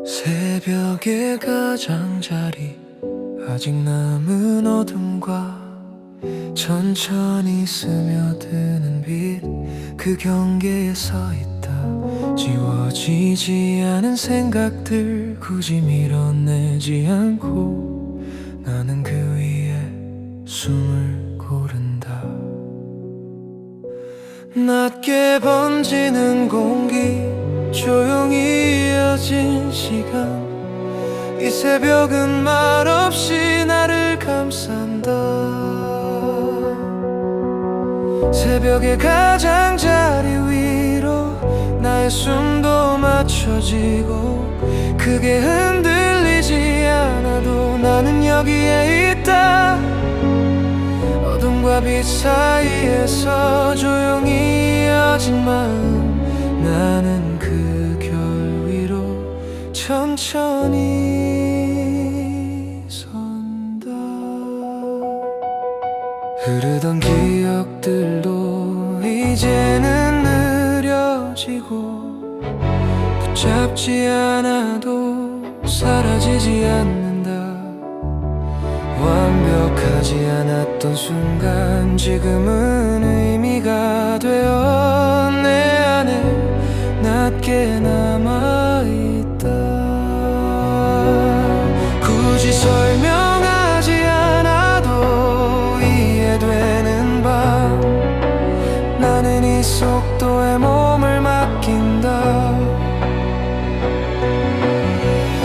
새벽의 가장자리 아직 남은 어둠과 천천히 스며드는 빛 그 경계에 서 있다. 지워지지 않은 생각들 굳이 밀어내지 않고 나는 그 위에 숨을 고른다. 낮게 번지는 공기 조용히 이어진 시간 이 새벽은 말없이 나를 감싼다. 새벽의 가장자리 위로 나의 숨도 맞춰지고 크게 흔들리지 않아도 나는 여기에 있다. 어둠과 빛 사이에서 조용히 이어진 마음 나는 그 결 위로 천천히 선다. 흐르던 기억들도 이제는 느려지고 붙잡지 않아도 사라지지 않는다. 완벽하지 않았던 순간 지금은 의미가 되어 내 안에 낮게 남아있다. 굳이 설명하지 않아도 이해되는 밤 나는 이 속도에 몸을 맡긴다.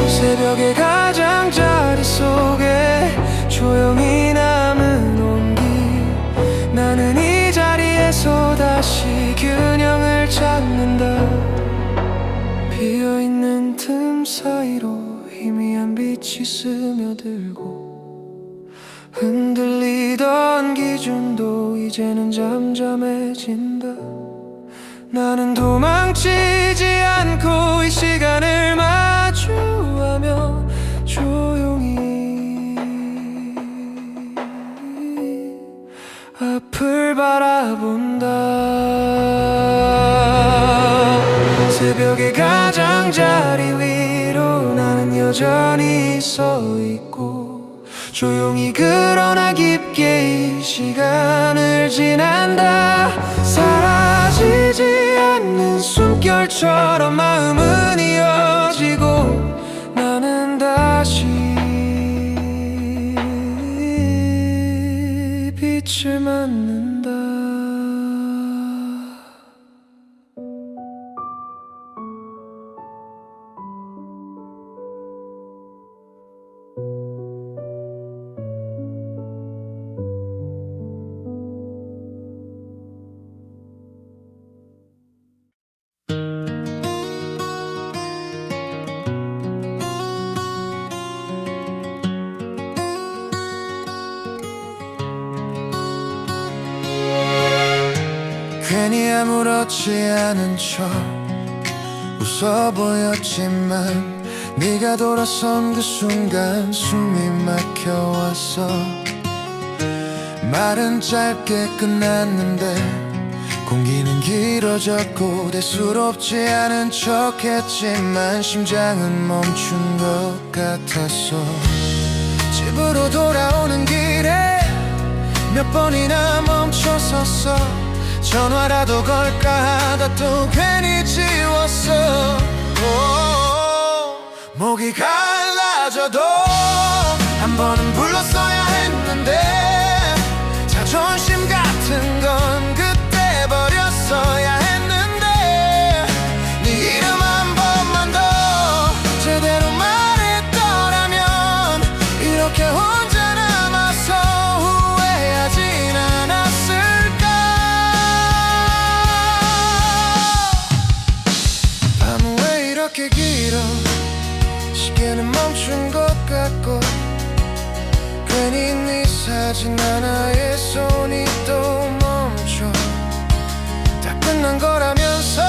새벽의 가장자리 속에 조용히 남은 온기 나는 이 자리에서 다시 균형을 찾는다. 비어있는 틈 사이로 희미한 빛이 스며들고 흔들리던 기준도 이제는 잠잠해진다. 나는 도망치지 않고 이 시간을 마주하며 조용히 앞을 바라본다. 새벽의 가장자리 위로 나는 여전히 서 있고 조용히 그러나 깊게 이 시간을 지난다. 사라지지 않는 숨결처럼 마음은 이어지고 나는 다시 빛을 맞는다. 괜히 아무렇지 않은 척 웃어 보였지만 네가 돌아선 그 순간 숨이 막혀왔어. 말은 짧게 끝났는데 공기는 길어졌고 대수롭지 않은 척했지만 심장은 멈춘 것 같았어. 집으로 돌아오는 길에 몇 번이나 멈춰섰어. 전화라도 걸까 하다 또 괜히 지웠어. 목이 갈라져도 한 번은 불렀어야 했는데 자존심 같은 건 그때 버렸어야 했는데 네 이름 한 번만 더 제대로 말했더라면 이렇게 혼자 남아서 후회하진 않았을까. 밤은 왜 이렇게 길어. 시계는 멈춘 것 같고 끝나진 않아의 손이 또 멈춰. 다 끝난 거라면서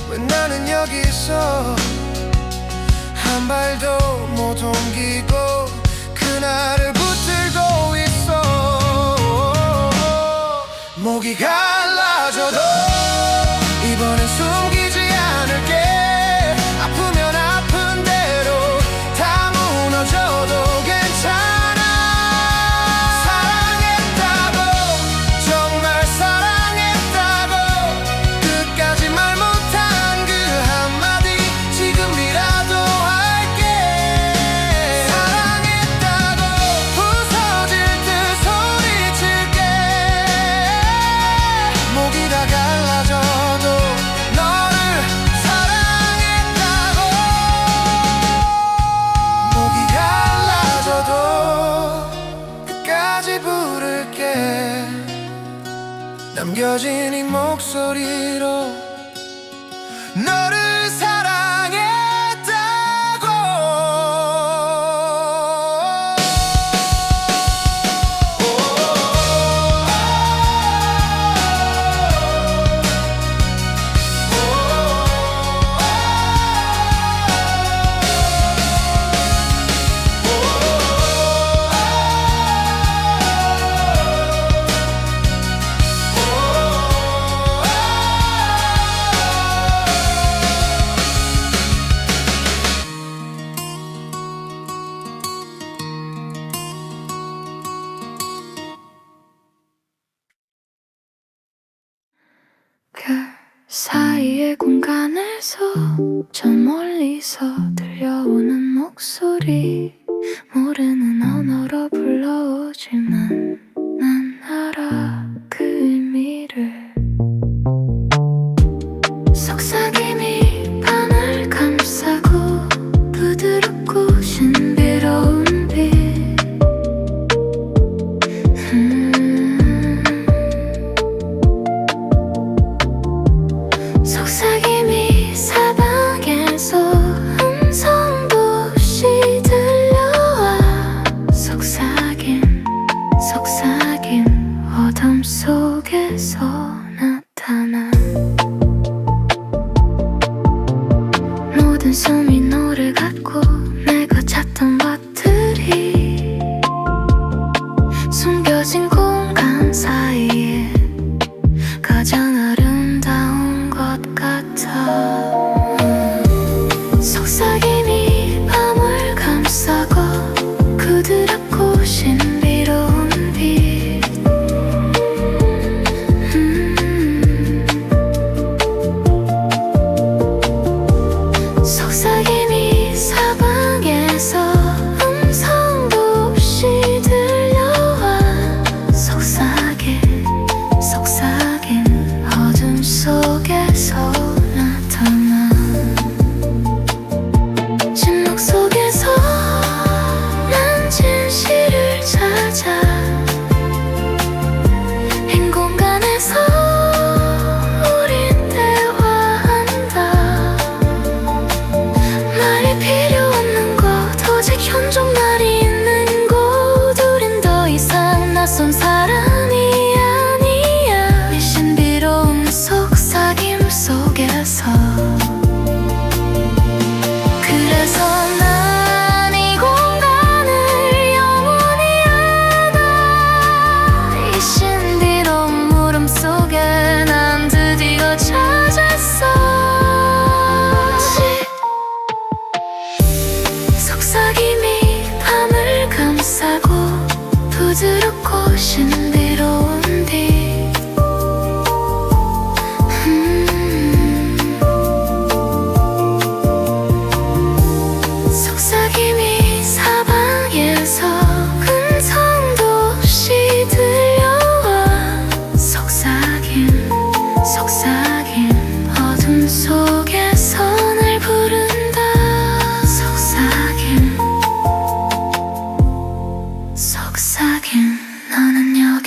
왜 나는 여기서 한 발도 못 옮기고 그날을 붙들고 있어. 목이 갈라져도 이번엔 숨기지 않을게. 아프면 아픈 대로 다 무너져도 괜찮아. 사랑했다고, 정말 사랑했다고, 끝까지 말 못한 그 한마디 지금이라도 할게. 사랑했다고 부서질 듯 소리칠게. 목이 다 갈라져도 너를 사랑했다고. 목이 갈라져도 끝까지 부를게. 남겨진 이 목소리로 너를 사랑했다고. 별 사이의 공간에서 저 멀리서 들려오는 목소리, 모르는 언어로 불러오지만 난 알아 그 의미를. 속삭임이 밤을 감싸고 부드럽고 신비로운 빛. 속삭임이 사방에서 음성도 없이 들려와. 속삭임, 속삭임, 어둠 속에서 나타나. 모든 숨이 너를 갖고 내가 찾던 것들이 숨겨진 공간 사이에 가장 아름다운 것 같아. 속삭임이 밤을 감싸고 부드럽고 신비로운 빛. 속삭임이 사방에서 음성도 없이 들려와. 속삭임, 속삭임, 어둠 속에서 나타나. 침묵 속에서 난 진실을 찾아. 빈 공간에서 우린 대화한다. 말이 필요 없는 곳, 오직 현존 말이 있는 곳. 우린 더 이상 낯선 사람이 아니야. 이 신비로운 속삭임 속에서. 그래서 난 이 공간을 영원히 알아. 이 신비로운 물음 속에 난 드디어 찾았어. 속삭임이 밤을 감싸고 부드럽고 신비로운 빛. 속삭임이 사방에서 음성도 없이 들려와. 속삭임, 속삭임, 어둠 속에서 날 부른다. 속삭임, 속삭임, 너는 여기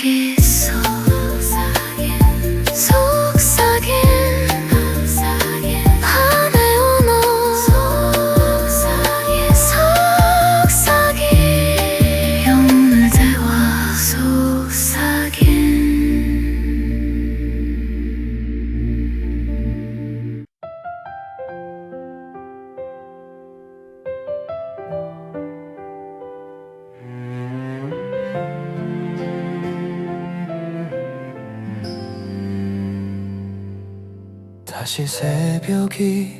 다시 새벽이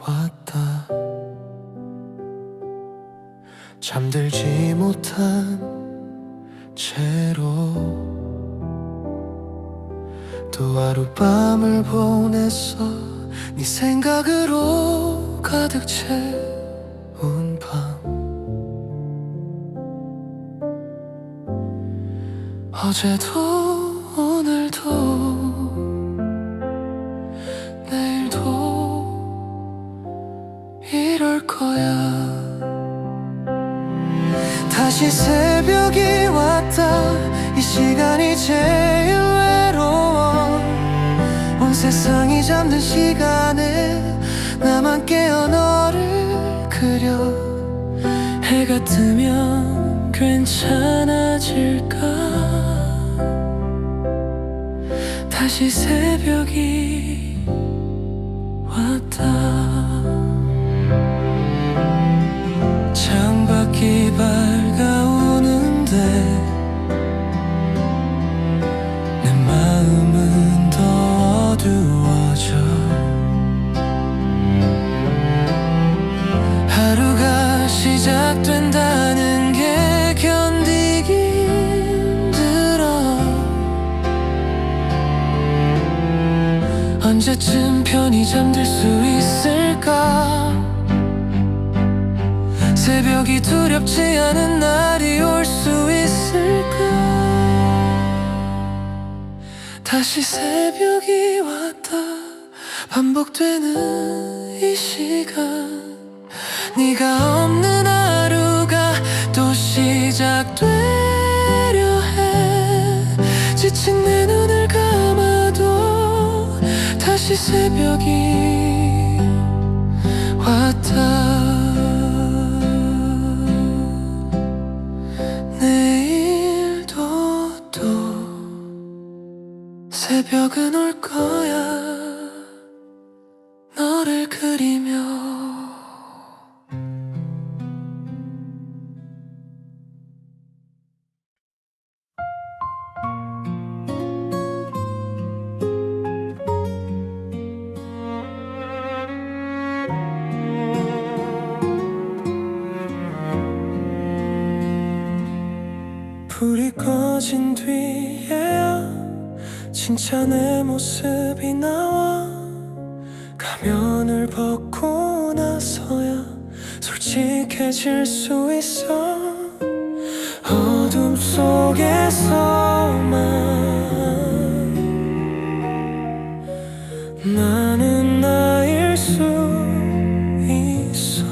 왔다. 잠들지 못한 채로 또 하룻밤을 보냈어. 네 생각으로 가득 채운 밤. 어제도 오늘도 내일도 이럴 거야. 다시 새벽이 왔다. 이 시간이 제일 외로워. 온 세상이 잠든 시간에 나만 깨어 너를 그려. 해가 뜨면 괜찮아질까. 다시 새벽이 왔다. 창밖이 밝아오는데 내 마음은 더 어두워져. 하루가 시작된다는 게 견디기 힘들어. 언제쯤 편히 잠들 수 있을까. 새벽이 두렵지 않은 날이 올 수 있을까. 다시 새벽이 왔다. 반복되는 이 시간. 네가 없는 하루가 또 시작되려 해. 지친 내 눈을 감아도 다시 새벽이 왔다. 내일도 또 새벽은 올 거야. 너를 그리며. 불이 꺼진 뒤에야 진짜 내 모습이 나와. 가면을 벗고 나서야 솔직해질 수 있어. 어둠 속에서만 나는 나일 수 있어.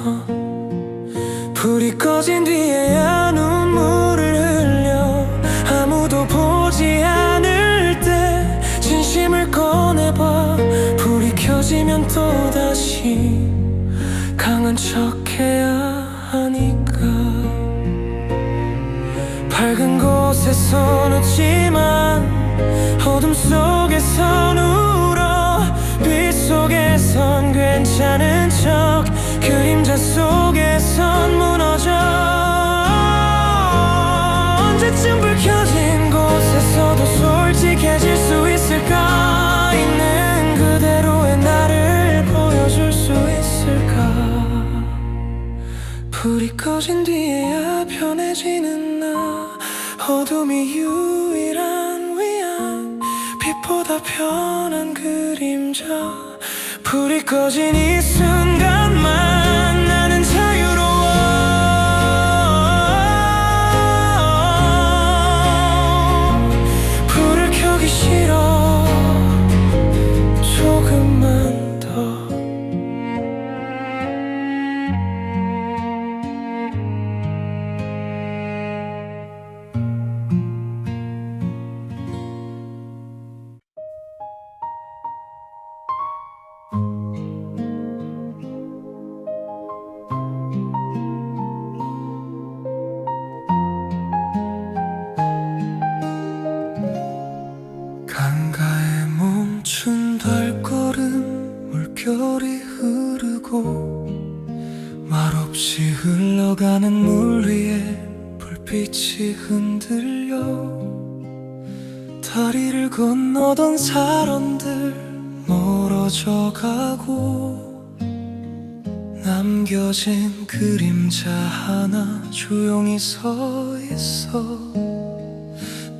불이 꺼진 뒤에야 눈물을 흘려. 아무도 보지 않을 때 진심을 꺼내봐. 불이 켜지면 또다시 강한 척해야 하니까. 밝은 곳에선 웃지만 어둠 속에선 울어. 빛 속에선 괜찮은 척 그림자 속에선 무너져. 언제쯤 불 켜진 곳에서도 솔직해질 수 있을까. 있는 그대로의 나를 보여줄 수 있을까. 불이 꺼진 뒤에야 편해지는 나. 어둠이 유일한 위안. 빛보다 편한 그림자. 불이 꺼진 이 순간만 나는 자유로워. 불을 켜기 싫어. 조금만 더. 강가에 멈춘 발걸음. 물결이 흐르고 말없이 흘러가는 물 위에 불빛이 흔들려. 다리를 건너던 사람들 멀어져 가고 남겨진 그림자 하나 조용히 서 있어.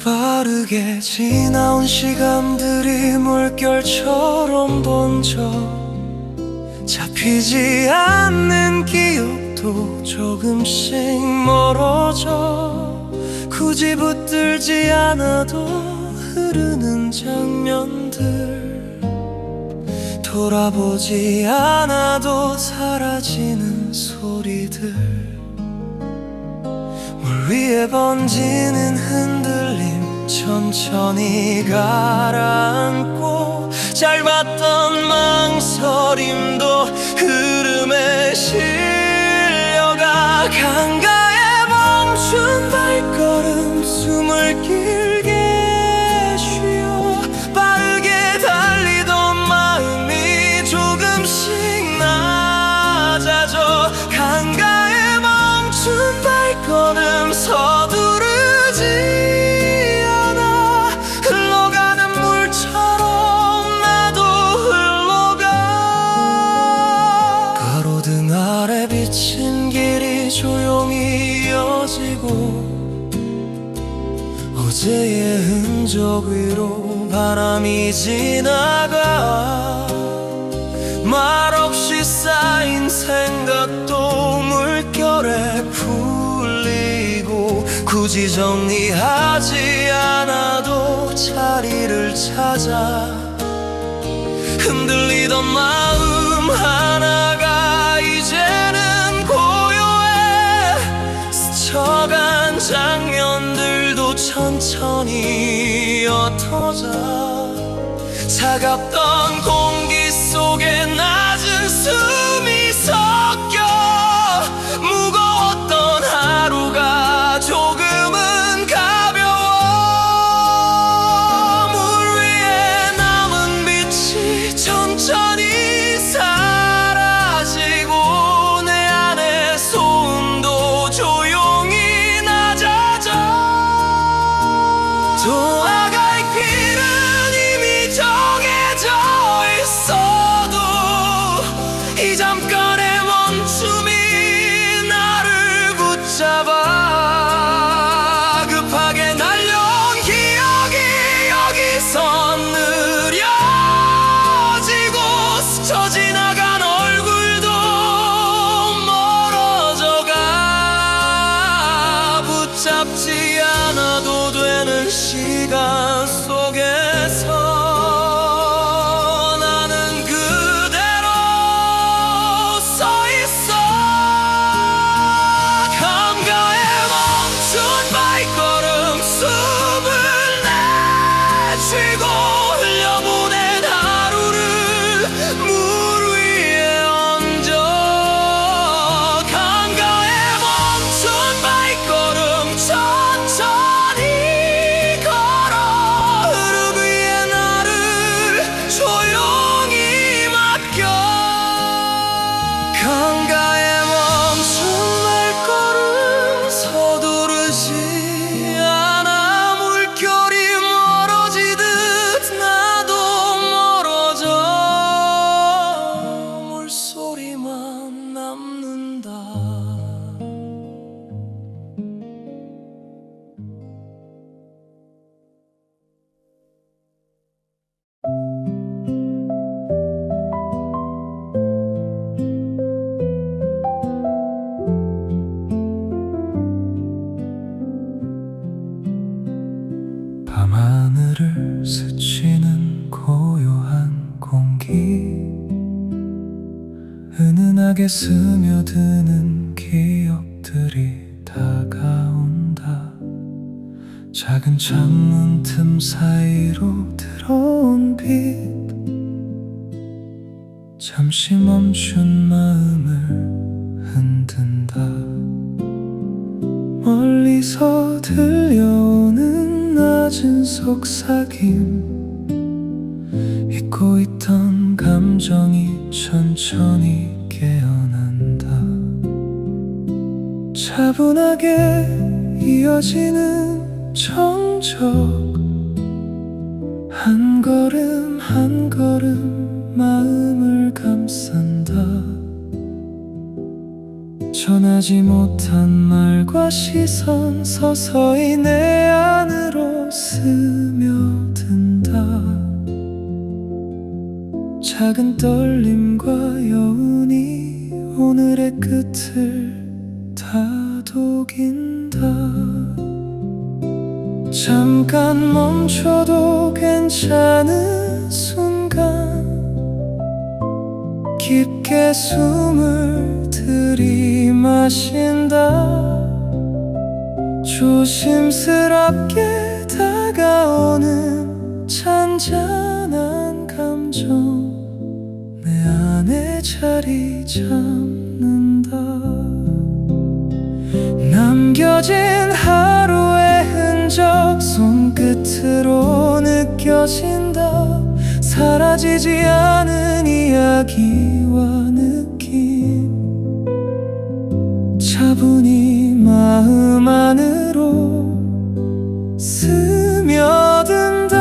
빠르게 지나온 시간들이 물결처럼 번져 잡히지 않는 기억도 조금씩 멀어져. 굳이 붙들지 않아도 흐르는 장면들, 돌아보지 않아도 사라지는 소리들, 물 위에 번지는 흔들림 천천히 가라앉고 짧았던 망설임도 흐름에 실려가. 강가에 멈춘 발걸음 숨을 길게 쉬어 빠르게 달리던 마음이 조금씩 낮아져. 강가에 멈춘 발걸음 서두르지 않아. 흘러가는 물처럼 나도 흘러가. 가로등 아래 비친 길이 조용히 이어지고 어제의 흔적 위로 바람이 지나가. 말없이 쌓인 생각도 물결에 풀리고 굳이 정리하지 않아도 자리를 찾아. 흔들리던 마음 하나가 이제는 고요해. 스쳐간 장면들도 천천히 옅어져. 차갑던 공기 속에 낮은 숨이 섞여 무거웠던 하루가 조금은 가벼워. 물 위에 남은 빛이 천천히 사라지고 내 안의 소음도 조용히 낮아져. 돌아갈 길은 이미 정해져 있어도 이 잠깐의 멈춤이 나를 붙잡아. 급하게 날려온 기억이 여기서 느려지고 스쳐 지나간 얼굴도 멀어져가. 붙잡지 않아도 되는 시간 속에서 나는 그대로 서 있어. 강가에 멈춘 발걸음 숨을 내쉬고 흘려보낸 하루를 물 위에 얹어. 강가에 멈춘 발걸음 천천히 걸어 흐름 위에 나를 조용히 맡겨. 강가에 멈춘 발걸음 서두르지 않아. 물결이 멀어지듯 나도 멀어져. 물소리만 남는다. 밤하늘을 스치는 고요한 공기, 은은하게 스며드는 기억들이 다가온다. 작은 창문 틈 사이로 들어온 빛, 잠시 멈춘 마음을 흔든다. 멀리서 들려오는 낮은 속삭임, 잊고 있던 감정이 천천히 깨어난다. 차분하게 이어지는 정적 한 걸음 한 걸음 마음을 감싼다. 전하지 못한 말과 시선 서서히 내 안으로 스며든다. 작은 떨림과 여운이 오늘의 끝을 다독인다. 잠깐 멈춰도 괜찮은 순간 깊게 숨을 들이마신다. 조심스럽게 다가오는 잔잔한 감정 내 안에 자리 잡는다. 남겨진 하루의 흔적 손끝으로 느껴진다. 사라지지 않은 이야기와 느낌 차분히 마음 안으로 스며든다.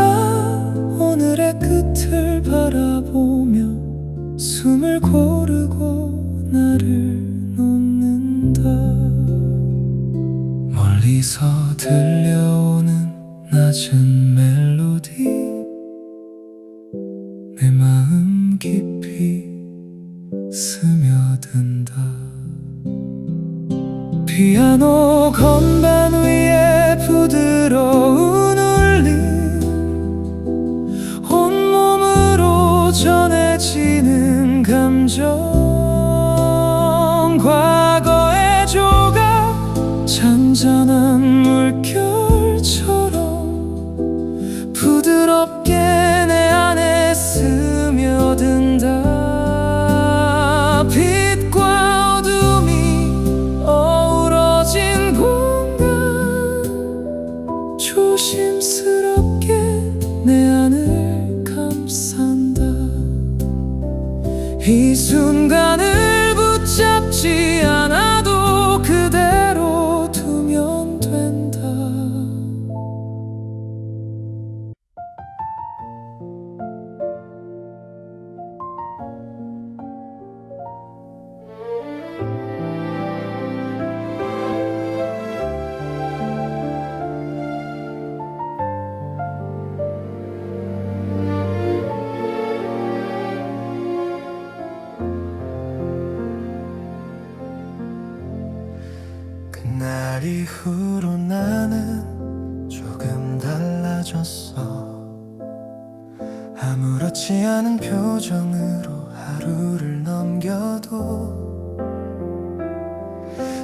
오늘의 끝을 바라보며 숨을 고르고 나를 놓는다. 멀리서 들려오는 낮은 멜로디 내 마음 깊이 스며든다. 피아노 건반 위에 부드러운 울림 온몸으로 전해지는 감정 과거의 조각 잔잔한 물결처럼 부드럽게 내 안에 스며든다. 빛과 어둠이 어우러진 공간 조심스럽게 내 안을 감싼다. 이 순간을 붙잡지 않아도 그대로 두면 된다. 그날 이후로 나는 조금 달라졌어. 아무렇지 않은 표정으로 하루를 넘겨도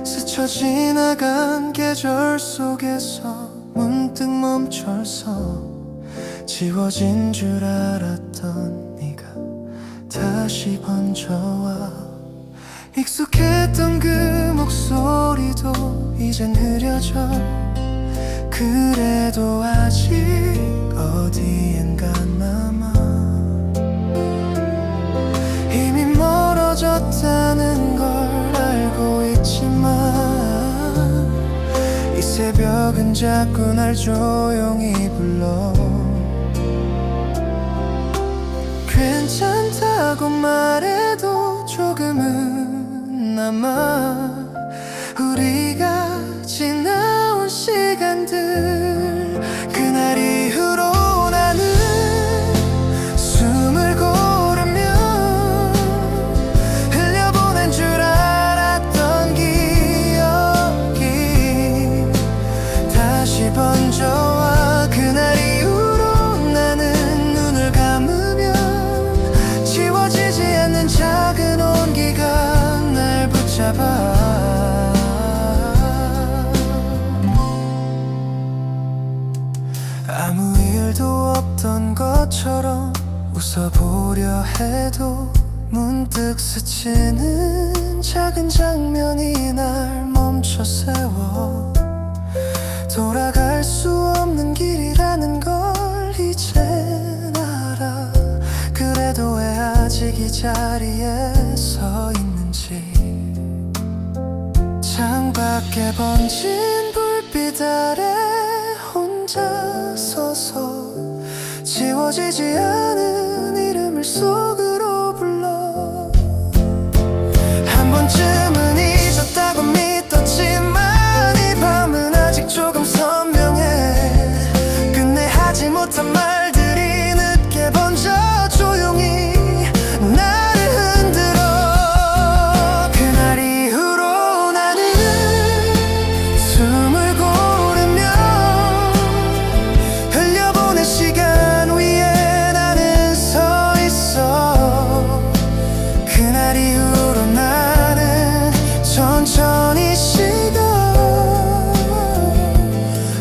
스쳐 지나간 계절 속에서 문득 멈춰서 지워진 줄 알았던 네가 다시 번져와. 익숙했던 그 목소리도 이젠 흐려져. 그래도 아직 어디엔가 남아. 이미 멀어졌다는 걸 알고 있지만 이 새벽은 자꾸 날 조용히 불러. 괜찮다고 말해도 조금은 남아. 우리가 지나온 시간들 그날 이후로 나는 숨을 고르며 흘려보낸 줄 알았던 기억이 다시 번져와. 그날 이후로 나는 눈을 감으면 지워지지 않는 작은 온기가 날 붙잡아. 아무 일도 없던 것처럼 웃어보려 해도 문득 스치는 작은 장면이 날 멈춰 세워. 돌아갈 수 없는 길이라는 걸 이젠 알아. 그래도 왜 아직 이 자리에 서 있는지. 창밖에 번진 불빛 아래 혼자 서서 지워 지워지지 않은 이름을 속으로 불러. 한 번쯤은 잊었다고 믿었지만 이 밤은 아직 조금 선명해. 끝내 하지 못한 말들이 늦게 번져 조용히 나를 흔들어. 그날 이후로 나는 숨을 고르며 흘려보낸 시간 위에 나는 서 있어. 그날 이후로 나는 천천히 식어.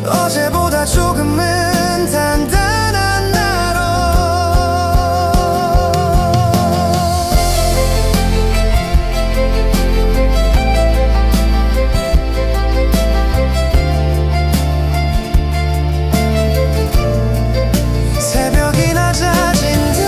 어제보다 조금은 단단한 나로. 새벽이 낮아진다.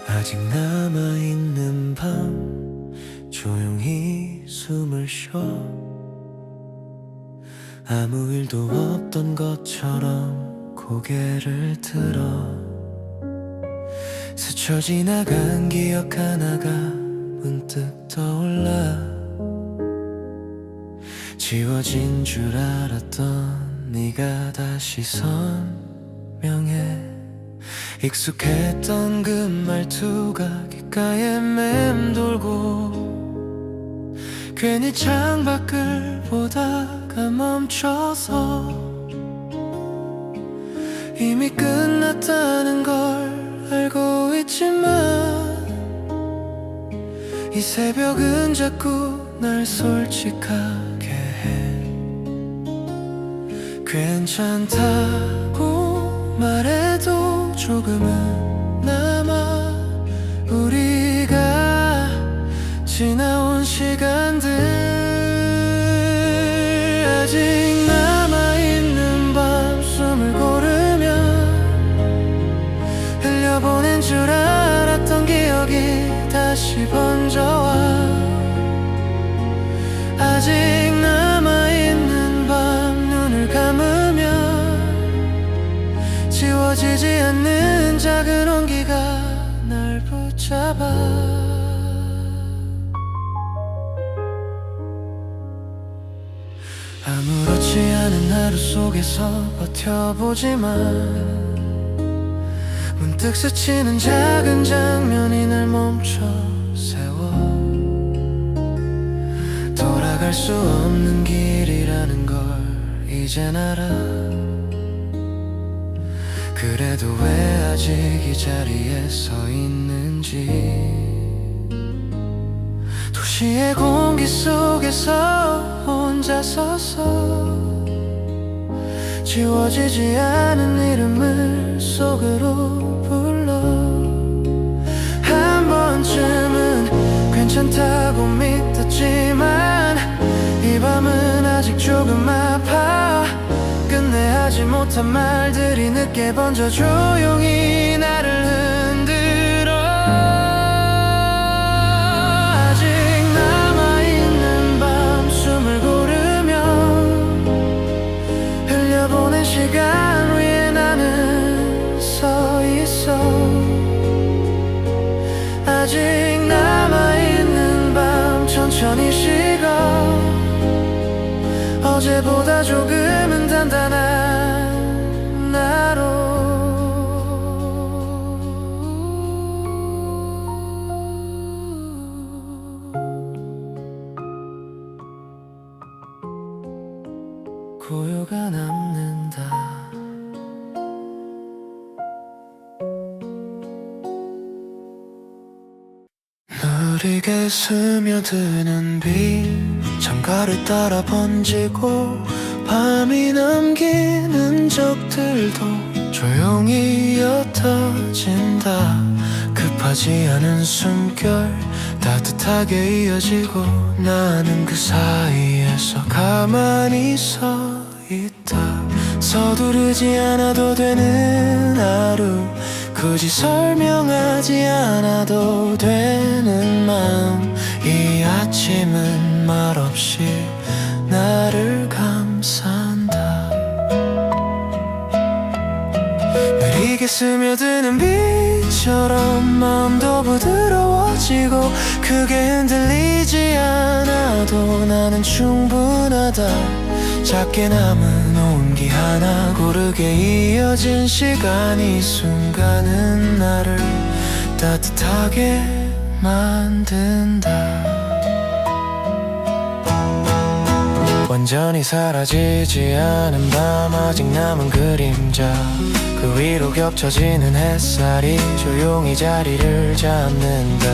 아직 남아있는 밤 조용히 숨을 쉬어. 아무 일도 없던 것처럼 고개를 들어. 스쳐 지나간 기억 하나가 문득 떠올라. 지워진 줄 알았던 네가 다시 선명해. 익숙했던 그 말투가 귓가에 맴돌고 괜히 창밖을 보다가 멈춰서 이미 끝났다는 걸 알고 있지만 이 새벽은 자꾸 날 솔직하게 해. 괜찮다고 말해도 조금은 남아. 우리가 지나온 시간들 아직 남아있는 밤 숨을 고르며 흘려보낸 줄 알았던 기억이 다시 번져와. 아직 남아있는 밤 눈을 감으며 지워지지 않는 작은 온기가 날 붙잡아. 아무렇지 않은 하루 속에서 버텨보지만 문득 스치는 작은 장면이 날 멈춰 세워. 돌아갈 수 없는 길이라는 걸 이젠 알아. 그래도 왜 아직 이 자리에 서 있는지. 도시의 공기 속에서 혼자 서서 지워지지 않은 이름을 속으로 불러. 한 번쯤은 괜찮다고 믿었지만 이 밤은 아직 조금 아파. 끝내 하지 못한 말들이 늦게 번져 조용히 나를 흔들어. 아직 남아있는 밤 숨을 고르며 흘려보낸 시간 위에 나는 서 있어. 아직 남아있는 밤 천천히 식어. 어제보다 조금은 단단한 나로. 고요가 남는다. 느리게 스며드는 빛 창가를 따라 번지고 밤이 남기는 적들도 조용히 옅어진다. 급하지 않은 숨결 따뜻하게 이어지고 나는 그 사이에서 가만히 서 있다. 서두르지 않아도 되는 하루, 굳이 설명하지 않아도 되는 마음. 이 아침은 말없이 나를 감싼다. 느리게 스며드는 빛처럼 마음도 부드러워지고 크게 흔들리지 않아도 나는 충분하다. 작게 남은 온기 하나 고르게 이어진 시간, 이 순간은 나를 따뜻하게 만든다. 완전히 사라지지 않은 밤, 아직 남은 그림자, 그 위로 겹쳐지는 햇살이 조용히 자리를 잡는다.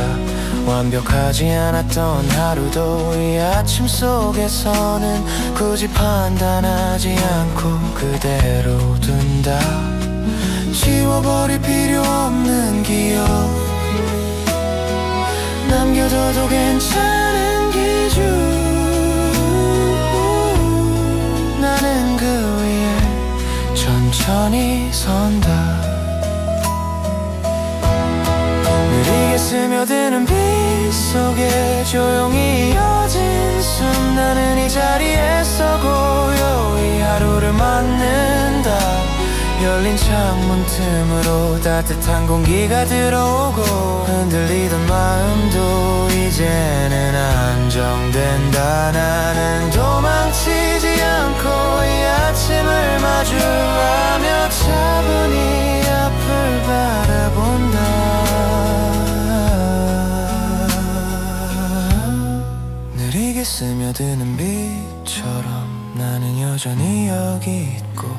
완벽하지 않았던 하루도 이 아침 속에서는 굳이 판단하지 않고 그대로 둔다. 지워버릴 필요 없는 기억, 남겨둬도 괜찮은 기준. 나는 그 위에 천천히 선다. 느리게 스며드는 빛 속에 조용히 이어진 숨, 나는 이 자리에서 고요히 하루를 맞는다. 열린 창문 틈으로 따뜻한 공기가 들어오고 흔들리던 마음도 이제는 안정된다. 나는 도망치지 않고 이 아침을 마주하며 차분히 앞을 바라본다. 느리게 스며드는 빛처럼 나는 여전히 여기 있고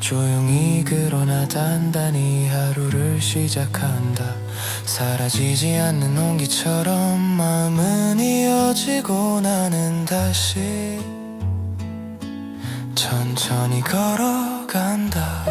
조용히 그러나 단단히 하루를 시작한다. 사라지지 않는 온기처럼 마음은 이어지고 나는 다시 천천히 걸어간다.